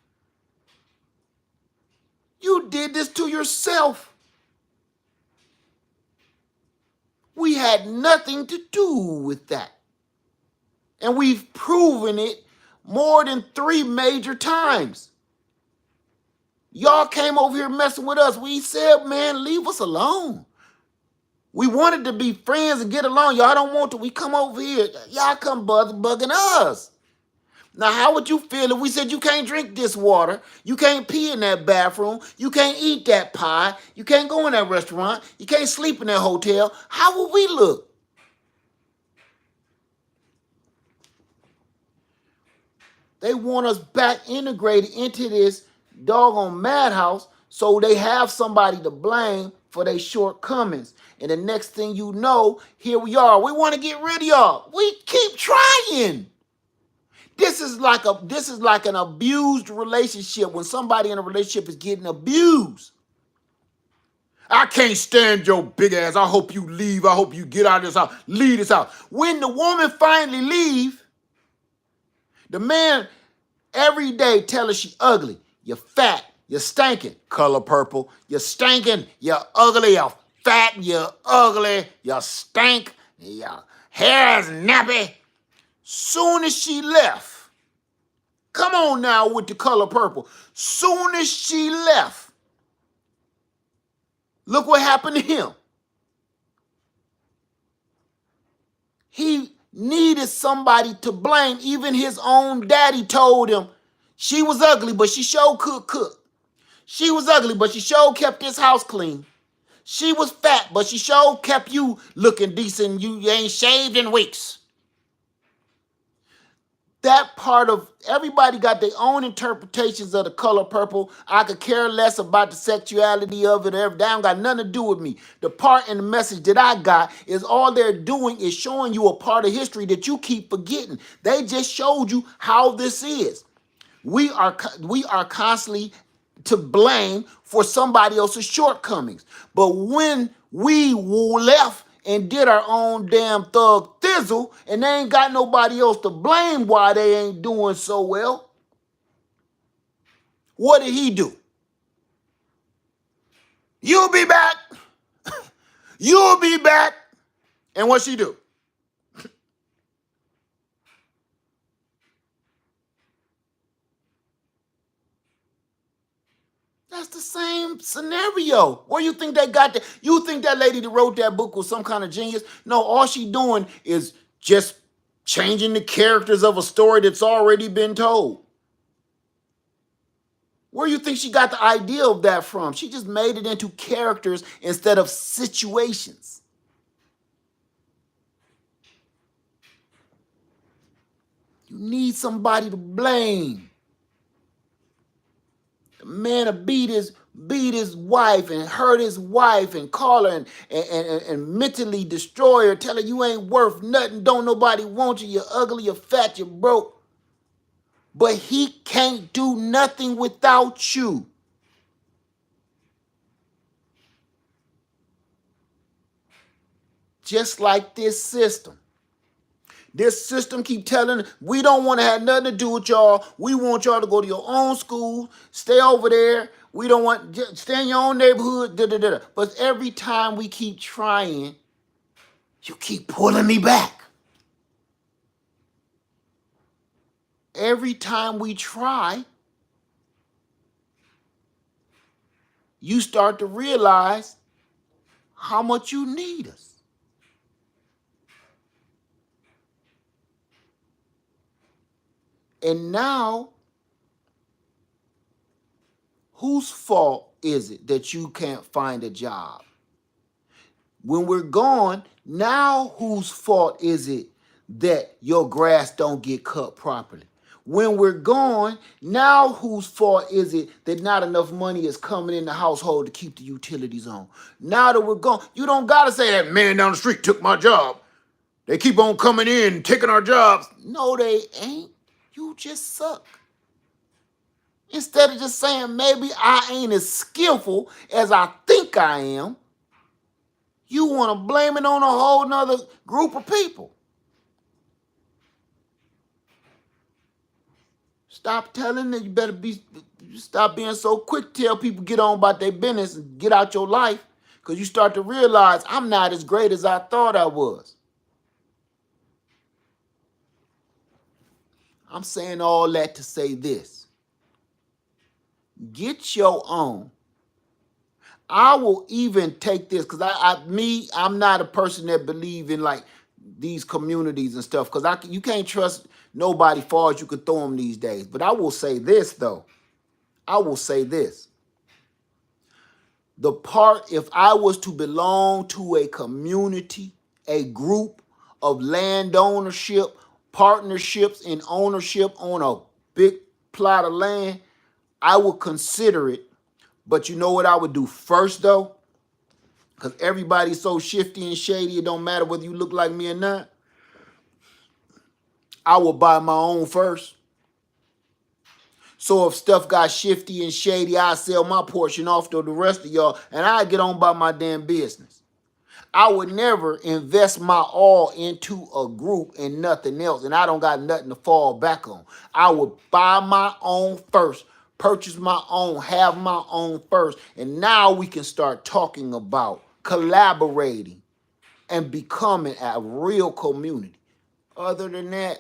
You did this to yourself. We had nothing to do with that. And we've proven it more than 3 major times. Y'all came over here messing with us. We said, man, leave us alone. We wanted to be friends and get along. Y'all don't want to. We come over here. Y'all come bugging us. Now, how would you feel if we said you can't drink this water, you can't pee in that bathroom, you can't eat that pie, you can't go in that restaurant, you can't sleep in that hotel? How would we look? They want us back integrated into this doggone madhouse so they have somebody to blame for their shortcomings. And the next thing you know, here we are. We want to get rid of y'all. We keep trying. This is like an abused relationship when somebody in a relationship is getting abused. I can't stand your big ass. I hope you leave. I hope you get out of this house. Leave this house. When the woman finally leave, the man every day tell her she ugly, you're fat, you're stinking, color purple, you're stinking, you're ugly, you're fat, you're ugly, you stink, your hair is nappy. Soon as she left, come on now with the color purple. Soon as she left, look what happened to him. He needed somebody to blame. Even his own daddy told him she was ugly, but she sure could cook. She was ugly, but she sure kept this house clean. She was fat, but she sure kept you looking decent. You ain't shaved in weeks. That part of everybody got their own interpretations of the color purple. I could care less about the sexuality of it. That don't got nothing to do with me. The part in the message that I got is all they're doing is showing you a part of history that you keep forgetting. They just showed you how this is. We are constantly to blame for somebody else's shortcomings. But when we left and did our own damn thug thizzle, and they ain't got nobody else to blame why they ain't doing so well, what did he do? You'll be back. You'll be back. And what she do? That's the same scenario. Where you think they got that? You think that lady that wrote that book was some kind of genius? No, all she doing is just changing the characters of a story that's already been told. Where you think she got the idea of that from? She just made it into characters instead of situations. You need somebody to blame. The man will beat his wife and hurt his wife and call her and mentally destroy her, tell her you ain't worth nothing, don't nobody want you, you're ugly, you're fat, you're broke. But he can't do nothing without you. Just like this system. This system keep telling we don't want to have nothing to do with y'all. We want y'all to go to your own school, stay over there. We don't want stay in your own neighborhood. Da, da, da, da. But every time we keep trying, you keep pulling me back. Every time we try, you start to realize how much you need us. And now, whose fault is it that you can't find a job? When we're gone, now whose fault is it that your grass don't get cut properly? When we're gone, now whose fault is it that not enough money is coming in the household to keep the utilities on? Now that we're gone, you don't gotta say that man down the street took my job. They keep on coming in and taking our jobs. No, they ain't. You just suck. Instead of just saying maybe I ain't as skillful as I think I am, you want to blame it on a whole nother group of people. Stop telling them. You better stop being so quick to tell people get on about their business and get out your life, because you start to realize I'm not as great as I thought I was. I'm saying all that to say this. Get your own. I will even take this because I'm not a person that believe in like these communities and stuff, because you can't trust nobody far as you can throw them these days. But I will say this though. I will say this. If I was to belong to a community, a group of land ownership, partnerships and ownership on a big plot of land, I would consider it. But you know what I would do first though? Because everybody's so shifty and shady, it don't matter whether you look like me or not. I will buy my own first. So if stuff got shifty and shady, I sell my portion off to the rest of y'all, and I get on by my damn business. I would never invest my all into a group and nothing else, and I don't got nothing to fall back on. I would buy my own first, purchase my own, have my own first, and now we can start talking about collaborating and becoming a real community. Other than that,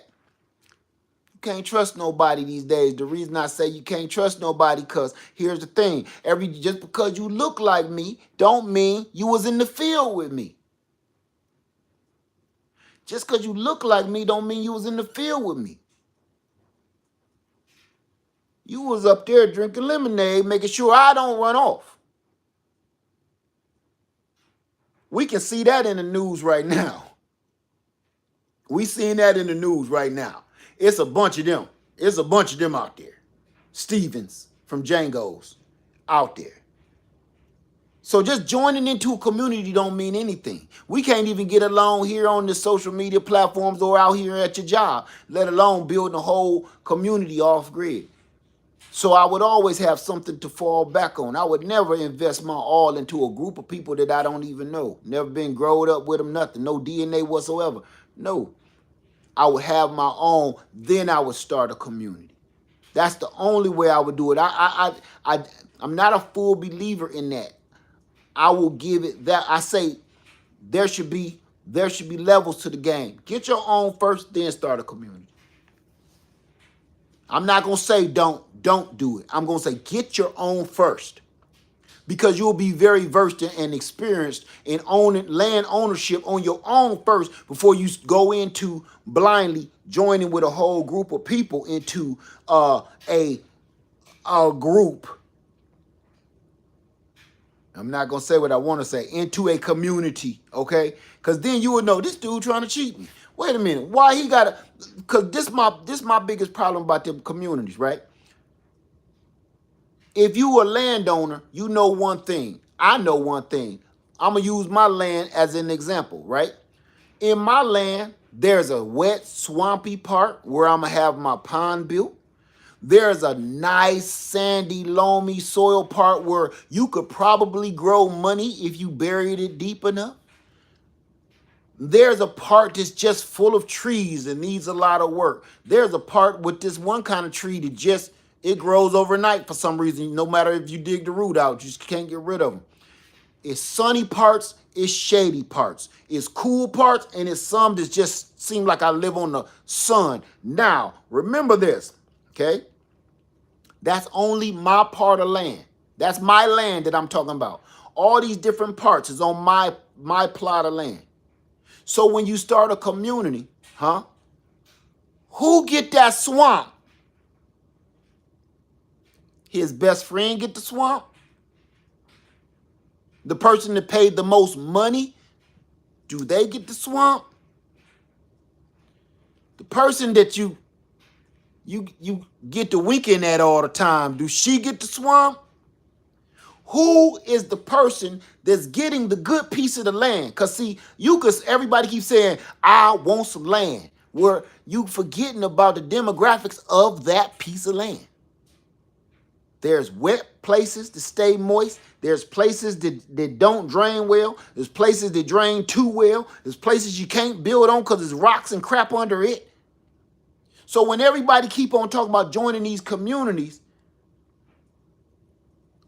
can't trust nobody these days. The reason I say you can't trust nobody, because here's the thing. Just because you look like me don't mean you was in the field with me. Just because you look like me don't mean you was in the field with me. You was up there drinking lemonade, making sure I don't run off. We can see that in the news right now. We seeing that in the news right now. It's a bunch of them. It's a bunch of them out there. Stevens from Django's out there. So just joining into a community don't mean anything. We can't even get along here on the social media platforms or out here at your job, let alone building a whole community off grid. So I would always have something to fall back on. I would never invest my all into a group of people that I don't even know. Never been growed up with them, nothing. No DNA whatsoever. No. I would have my own, then I would start a community. That's the only way I would do it. I'm not a full believer in that. I will give it that. I say there should be levels to the game. Get your own first, then start a community. I'm not gonna say don't do it. I'm gonna say get your own first, because you'll be very versed and experienced in owning land ownership on your own first before you go into blindly joining with a whole group of people into a group. I'm not going to say what I want to say. Into a community, okay? Because then you would know this dude trying to cheat me. Wait a minute. Why he got to... Because this my biggest problem about the communities, right? If you a landowner, you know one thing. I know one thing. I'm going to use my land as an example, right? In my land, there's a wet, swampy part where I'm going to have my pond built. There's a nice, sandy, loamy soil part where you could probably grow money if you buried it deep enough. There's a part that's just full of trees and needs a lot of work. There's a part with this one kind of tree that just, it grows overnight for some reason. No matter if you dig the root out, you just can't get rid of them. It's sunny parts, it's shady parts. It's cool parts, and it's some that just seem like I live on the sun. Now, remember this, okay? That's only my part of land. That's my land that I'm talking about. All these different parts is on my plot of land. So when you start a community, who get that swamp? His best friend get the swamp? The person that paid the most money, do they get the swamp? The person that you get the weekend at all the time, do she get the swamp? Who is the person that's getting the good piece of the land? Because see, everybody keeps saying, I want some land. Where you forgetting about the demographics of that piece of land. There's wet places that stay moist. There's places that don't drain well. There's places that drain too well. There's places you can't build on because there's rocks and crap under it. So when everybody keep on talking about joining these communities,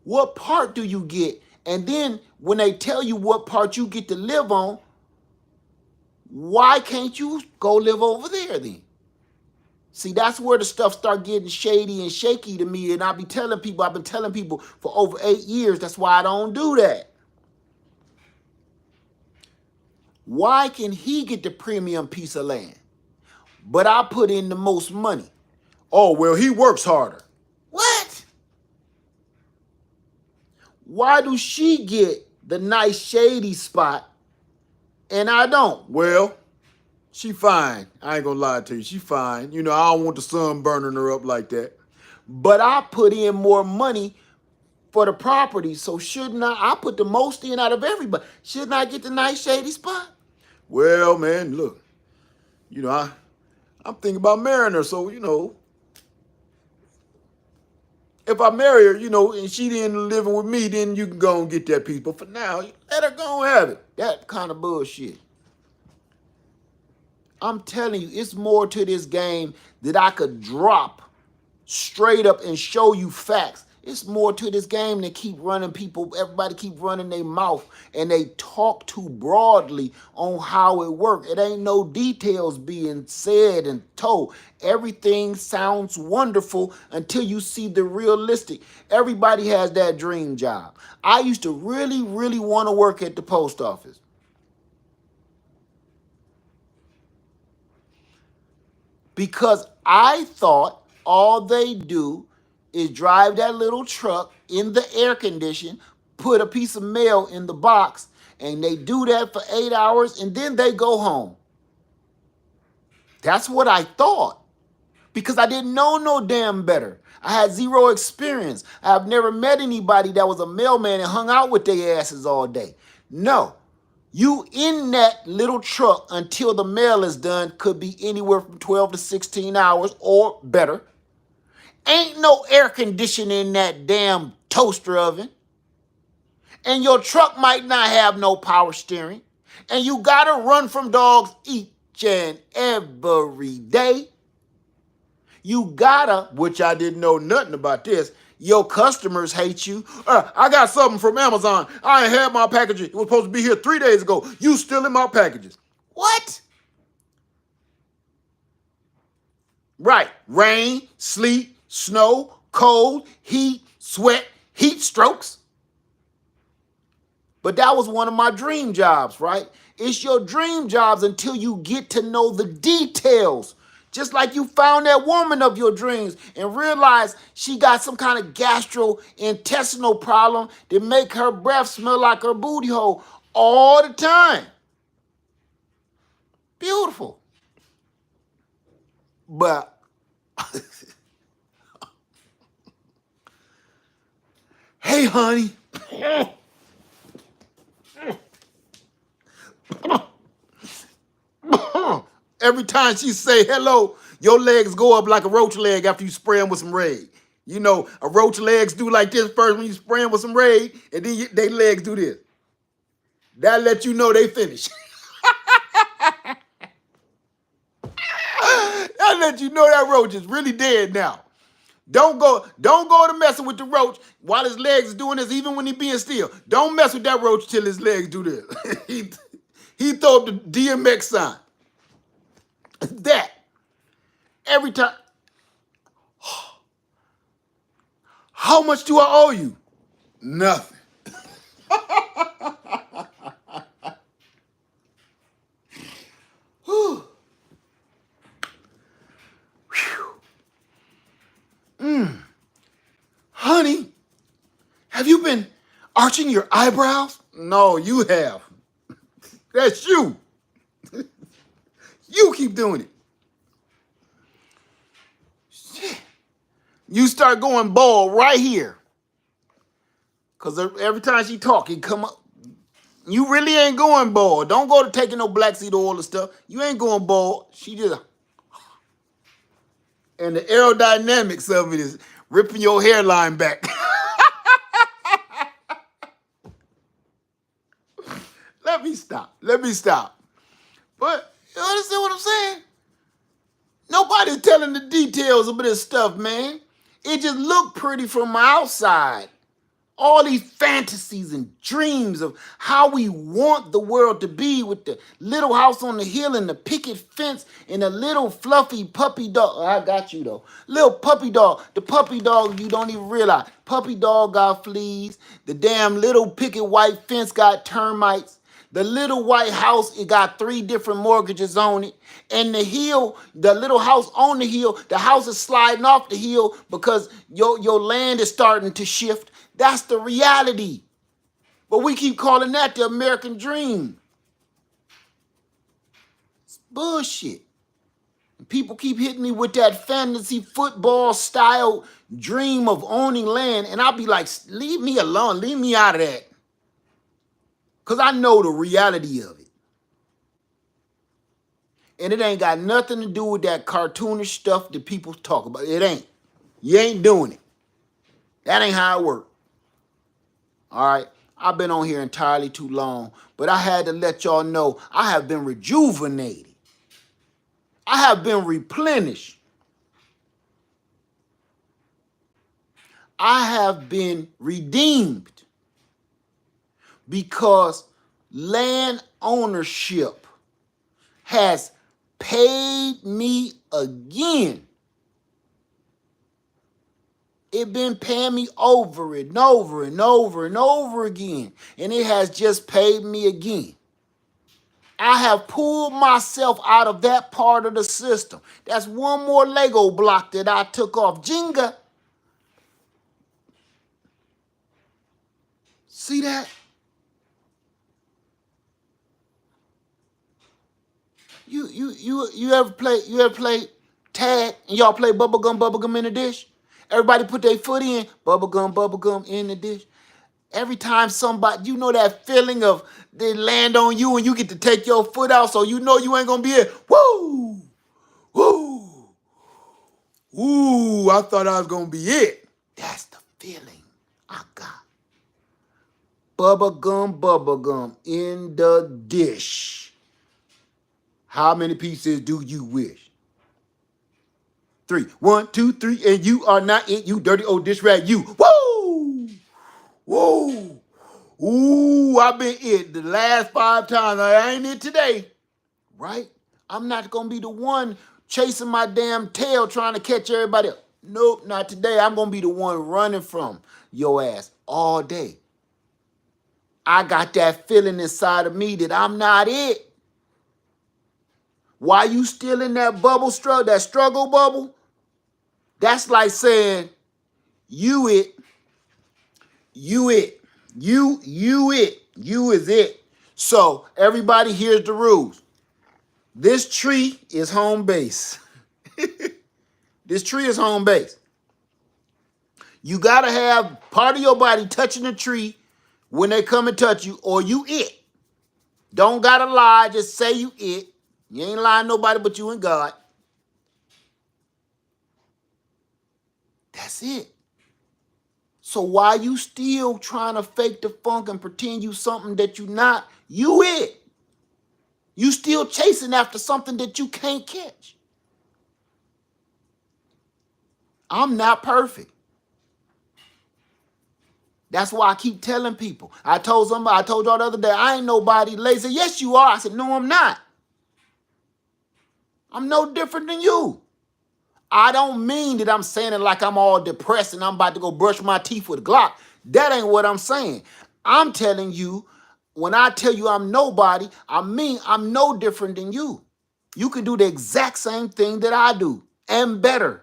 what part do you get? And then when they tell you what part you get to live on, why can't you go live over there then? See, that's where the stuff start getting shady and shaky to me. And I've been telling people for over 8 years, that's why I don't do that. Why can he get the premium piece of land, but I put in the most money? Oh, well, he works harder. What? Why do she get the nice shady spot and I don't? Well, she fine. I ain't gonna lie to you. She fine. You know, I don't want the sun burning her up like that. But I put in more money for the property, so shouldn't I put the most in out of everybody. Shouldn't I get the nice shady spot? Well, man, look, you know, I'm thinking about marrying her, so, you know, if I marry her, you know, and she didn't living with me, then you can go and get that piece. But for now, let her go and have it. That kind of bullshit. I'm telling you, it's more to this game that I could drop straight up and show you facts. It's more to this game than keep running people. Everybody keep running their mouth and they talk too broadly on how it works. It ain't no details being said and told. Everything sounds wonderful until you see the realistic. Everybody has that dream job. I used to really, really want to work at the post office. Because I thought all they do is drive that little truck in the air condition, put a piece of mail in the box, and they do that for 8 hours, and then they go home. That's what I thought. Because I didn't know no damn better. I had zero experience. I've never met anybody that was a mailman and hung out with their asses all day. No. You in that little truck until the mail is done could be anywhere from 12 to 16 hours or better. Ain't no air conditioning in that damn toaster oven. And your truck might not have no power steering. And you gotta run from dogs each and every day. You gotta, which I didn't know nothing about this, your customers hate you. I got something from Amazon. I ain't had my packages. It was supposed to be here 3 days ago. You stealing my packages. What? Right. Rain, sleet, snow, cold, heat, sweat, heat strokes. But that was one of my dream jobs, right? It's your dream jobs until you get to know the details. Just like you found that woman of your dreams and realized she got some kind of gastrointestinal problem that make her breath smell like her booty hole all the time. Beautiful. But hey, honey. Every time she say hello, your legs go up like a roach leg after you spray them with some Raid. You know, a roach legs do like this first when you spray them with some Raid, and then they legs do this. That let you know they finished. I let you know that roach is really dead now. Don't go to messing with the roach while his legs is doing this, even when he being still. Don't mess with that roach till his legs do this. he throw up the DMX sign. That. Every time. How much do I owe you? Nothing. Honey, have you been arching your eyebrows? No, you have. That's you. You keep doing it. Shit. You start going bald right here. Because every time she talk, it come up. You really ain't going bald. Don't go to taking no black seed oil and stuff. You ain't going bald. She just... And the aerodynamics of it is ripping your hairline back. Let me stop. But you understand what I'm saying? Nobody's telling the details of this stuff, man. It just looked pretty from outside. All these fantasies and dreams of how we want the world to be with the little house on the hill and the picket fence and a little fluffy puppy dog. Oh, I got you though. Little puppy dog. The puppy dog you don't even realize. Puppy dog got fleas. The damn little picket white fence got termites. The little white house, it got 3 different mortgages on it. And the hill, the little house on the hill, the house is sliding off the hill because your land is starting to shift. That's the reality. But we keep calling that the American dream. It's bullshit. And people keep hitting me with that fantasy football style dream of owning land. And I'll be like, leave me alone. Leave me out of that. Because I know the reality of it. And it ain't got nothing to do with that cartoonish stuff that people talk about. It ain't. You ain't doing it. That ain't how it works. All right, I've been on here entirely too long, but I had to let y'all know I have been rejuvenated. I have been replenished. I have been redeemed because land ownership has paid me again. It been paying me over and over and over and over again. And it has just paid me again. I have pulled myself out of that part of the system. That's one more Lego block that I took off. Jenga. See that? You ever play tag and y'all play bubblegum in the dish? Everybody put their foot in, bubblegum in the dish. Every time somebody, you know that feeling of they land on you and you get to take your foot out so you know you ain't gonna be it. Woo! Woo! Ooh, I thought I was gonna be it. That's the feeling I got. Bubblegum in the dish. How many pieces do you wish? 3. 1, 2, 3, and you are not it, you dirty old dish rag, you. Woo! Woo! Ooh, I've been it the last 5 times. I ain't it today. Right? I'm not going to be the one chasing my damn tail trying to catch everybody else. Nope, not today. I'm going to be the one running from your ass all day. I got that feeling inside of me that I'm not it. Why you still in that bubble struggle, that struggle bubble? That's like saying, you it. You it. You it. You is it. So everybody, here's the rules. This tree is home base. This tree is home base. You got to have part of your body touching the tree when they come and touch you, or you it. Don't got to lie. Just say you it. You ain't lying to nobody but you and God. That's it. So why you still trying to fake the funk and pretend you something that you not? You it. You still chasing after something that you can't catch. I'm not perfect. That's why I keep telling people. I told y'all the other day, I ain't nobody lazy. Yes, you are. I said, no, I'm not. I'm no different than you. I don't mean that I'm saying it like I'm all depressed and I'm about to go brush my teeth with a Glock. That ain't what I'm saying. I'm telling you, when I tell you I'm nobody, I mean I'm no different than you. You can do the exact same thing that I do and better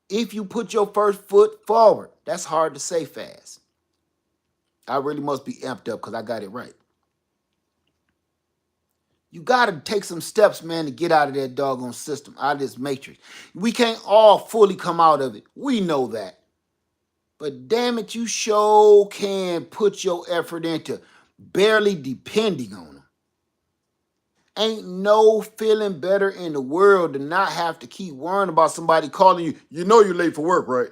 if you put your first foot forward. That's hard to say fast. I really must be amped up because I got it right. You got to take some steps, man, to get out of that doggone system, out of this matrix. We can't all fully come out of it. We know that. But damn it, you sure can put your effort into barely depending on them. Ain't no feeling better in the world to not have to keep worrying about somebody calling you. You know you're late for work, right?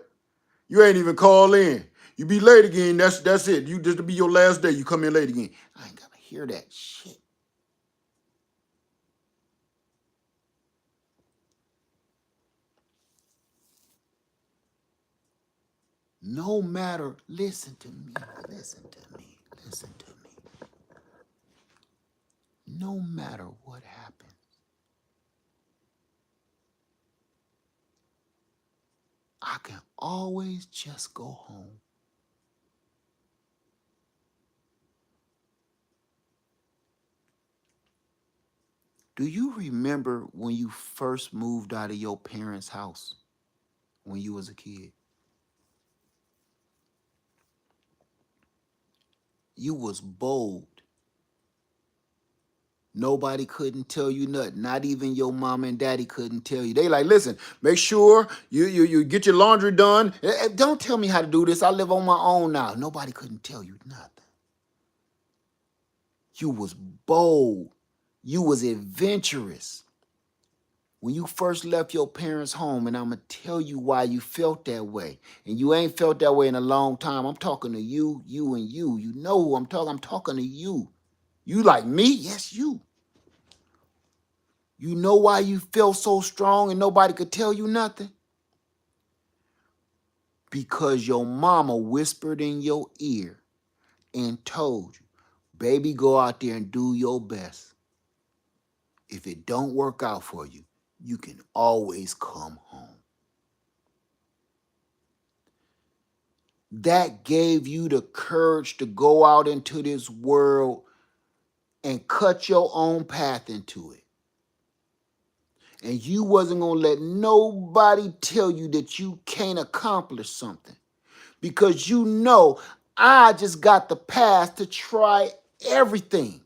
You ain't even call in. You be late again, that's it. You just to be your last day, you come in late again. I ain't gotta hear that shit. No matter, listen to me, listen to me, listen to me. No matter what happens, I can always just go home. Do you remember when you first moved out of your parents' house when you was a kid? You was bold. Nobody couldn't tell you nothing. Not even your mom and daddy couldn't tell you. They like, listen, make sure you get your laundry done. Don't tell me how to do this. I live on my own now. Nobody couldn't tell you nothing. You was bold. You was adventurous. When you first left your parents' home, and I'm going to tell you why you felt that way. And you ain't felt that way in a long time. I'm talking to you, you, and you. You know who I'm talking. I'm talking to you. You like me? Yes, you. You know why you felt so strong and nobody could tell you nothing? Because your mama whispered in your ear and told you, baby, go out there and do your best. If it don't work out for you, you can always come home. That gave you the courage to go out into this world and cut your own path into it. And you wasn't going to let nobody tell you that you can't accomplish something. Because you know I just got the path to try everything.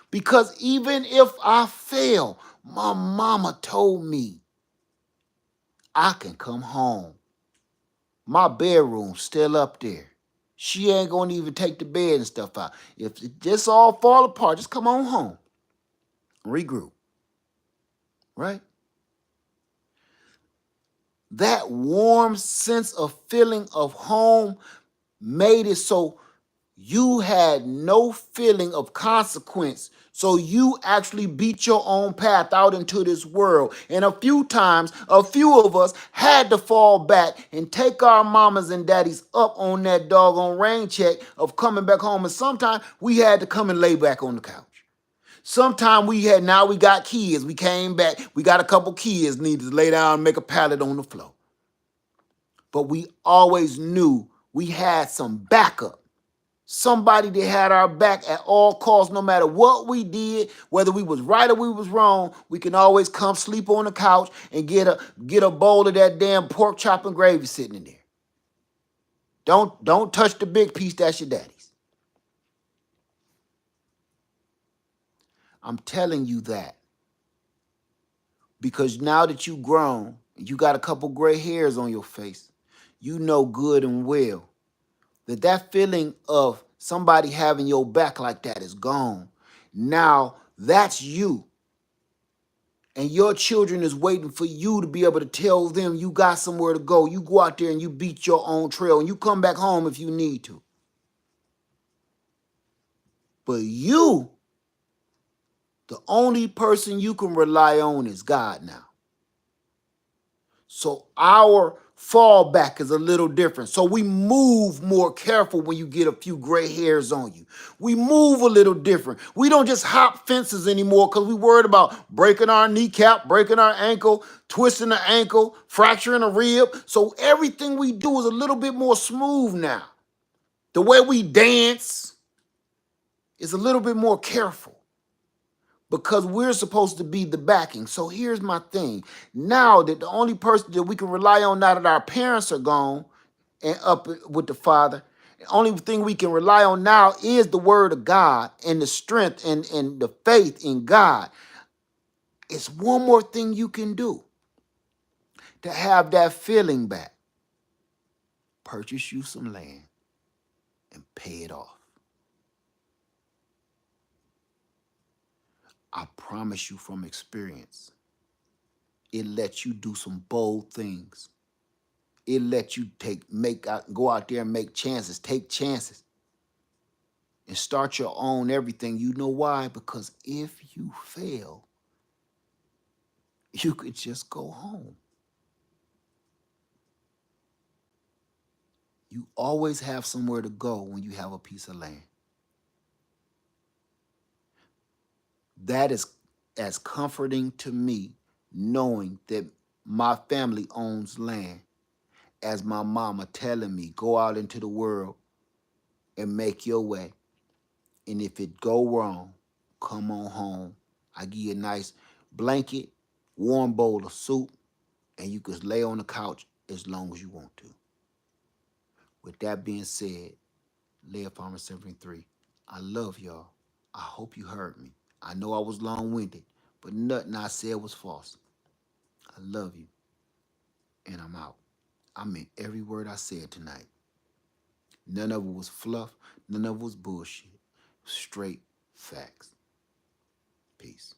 Because even if I fail, my mama told me I can come home. My bedroom's still up there. She ain't gonna even take the bed and stuff out. If it just all fall apart, just come on home. Regroup. Right? That warm sense of feeling of home made it so you had no feeling of consequence. So you actually beat your own path out into this world. And a few times, a few of us had to fall back and take our mamas and daddies up on that doggone rain check of coming back home. And sometimes we had to come and lay back on the couch. Sometimes now we got kids. We came back. We got a couple kids needed to lay down and make a pallet on the floor. But we always knew we had some backup. Somebody that had our back at all costs, no matter what we did, whether we was right or we was wrong, we can always come sleep on the couch and get a bowl of that damn pork chop and gravy sitting in there. Don't touch the big piece, that's your daddy's. I'm telling you that because now that you grown, you got a couple gray hairs on your face, you know good and well that feeling of somebody having your back like that is gone. Now that's you. And your children is waiting for you to be able to tell them you got somewhere to go. You go out there and you beat your own trail and you come back home if you need to. But you, the only person you can rely on is God now. So our fallback is a little different. So we move more careful when you get a few gray hairs on you. We move a little different. We don't just hop fences anymore because we worried about breaking our kneecap, breaking our ankle, twisting the ankle, fracturing a rib. So everything we do is a little bit more smooth now. The way we dance is a little bit more careful, because we're supposed to be the backing. So here's my thing. Now that the only person that we can rely on now that our parents are gone and up with the Father, the only thing we can rely on now is the word of God and the strength and the faith in God. It's one more thing you can do to have that feeling back. Purchase you some land and pay it off. I promise you from experience, it lets you do some bold things. It lets you go out there and make chances, take chances, and start your own everything. You know why? Because if you fail, you could just go home. You always have somewhere to go when you have a piece of land. That is as comforting to me, knowing that my family owns land, as my mama telling me, go out into the world and make your way. And if it go wrong, come on home. I give you a nice blanket, warm bowl of soup, and you can lay on the couch as long as you want to. With that being said, Leah Farmer 73, I love y'all. I hope you heard me. I know I was long-winded, but nothing I said was false. I love you, and I'm out. I meant every word I said tonight. None of it was fluff. None of it was bullshit. Straight facts. Peace.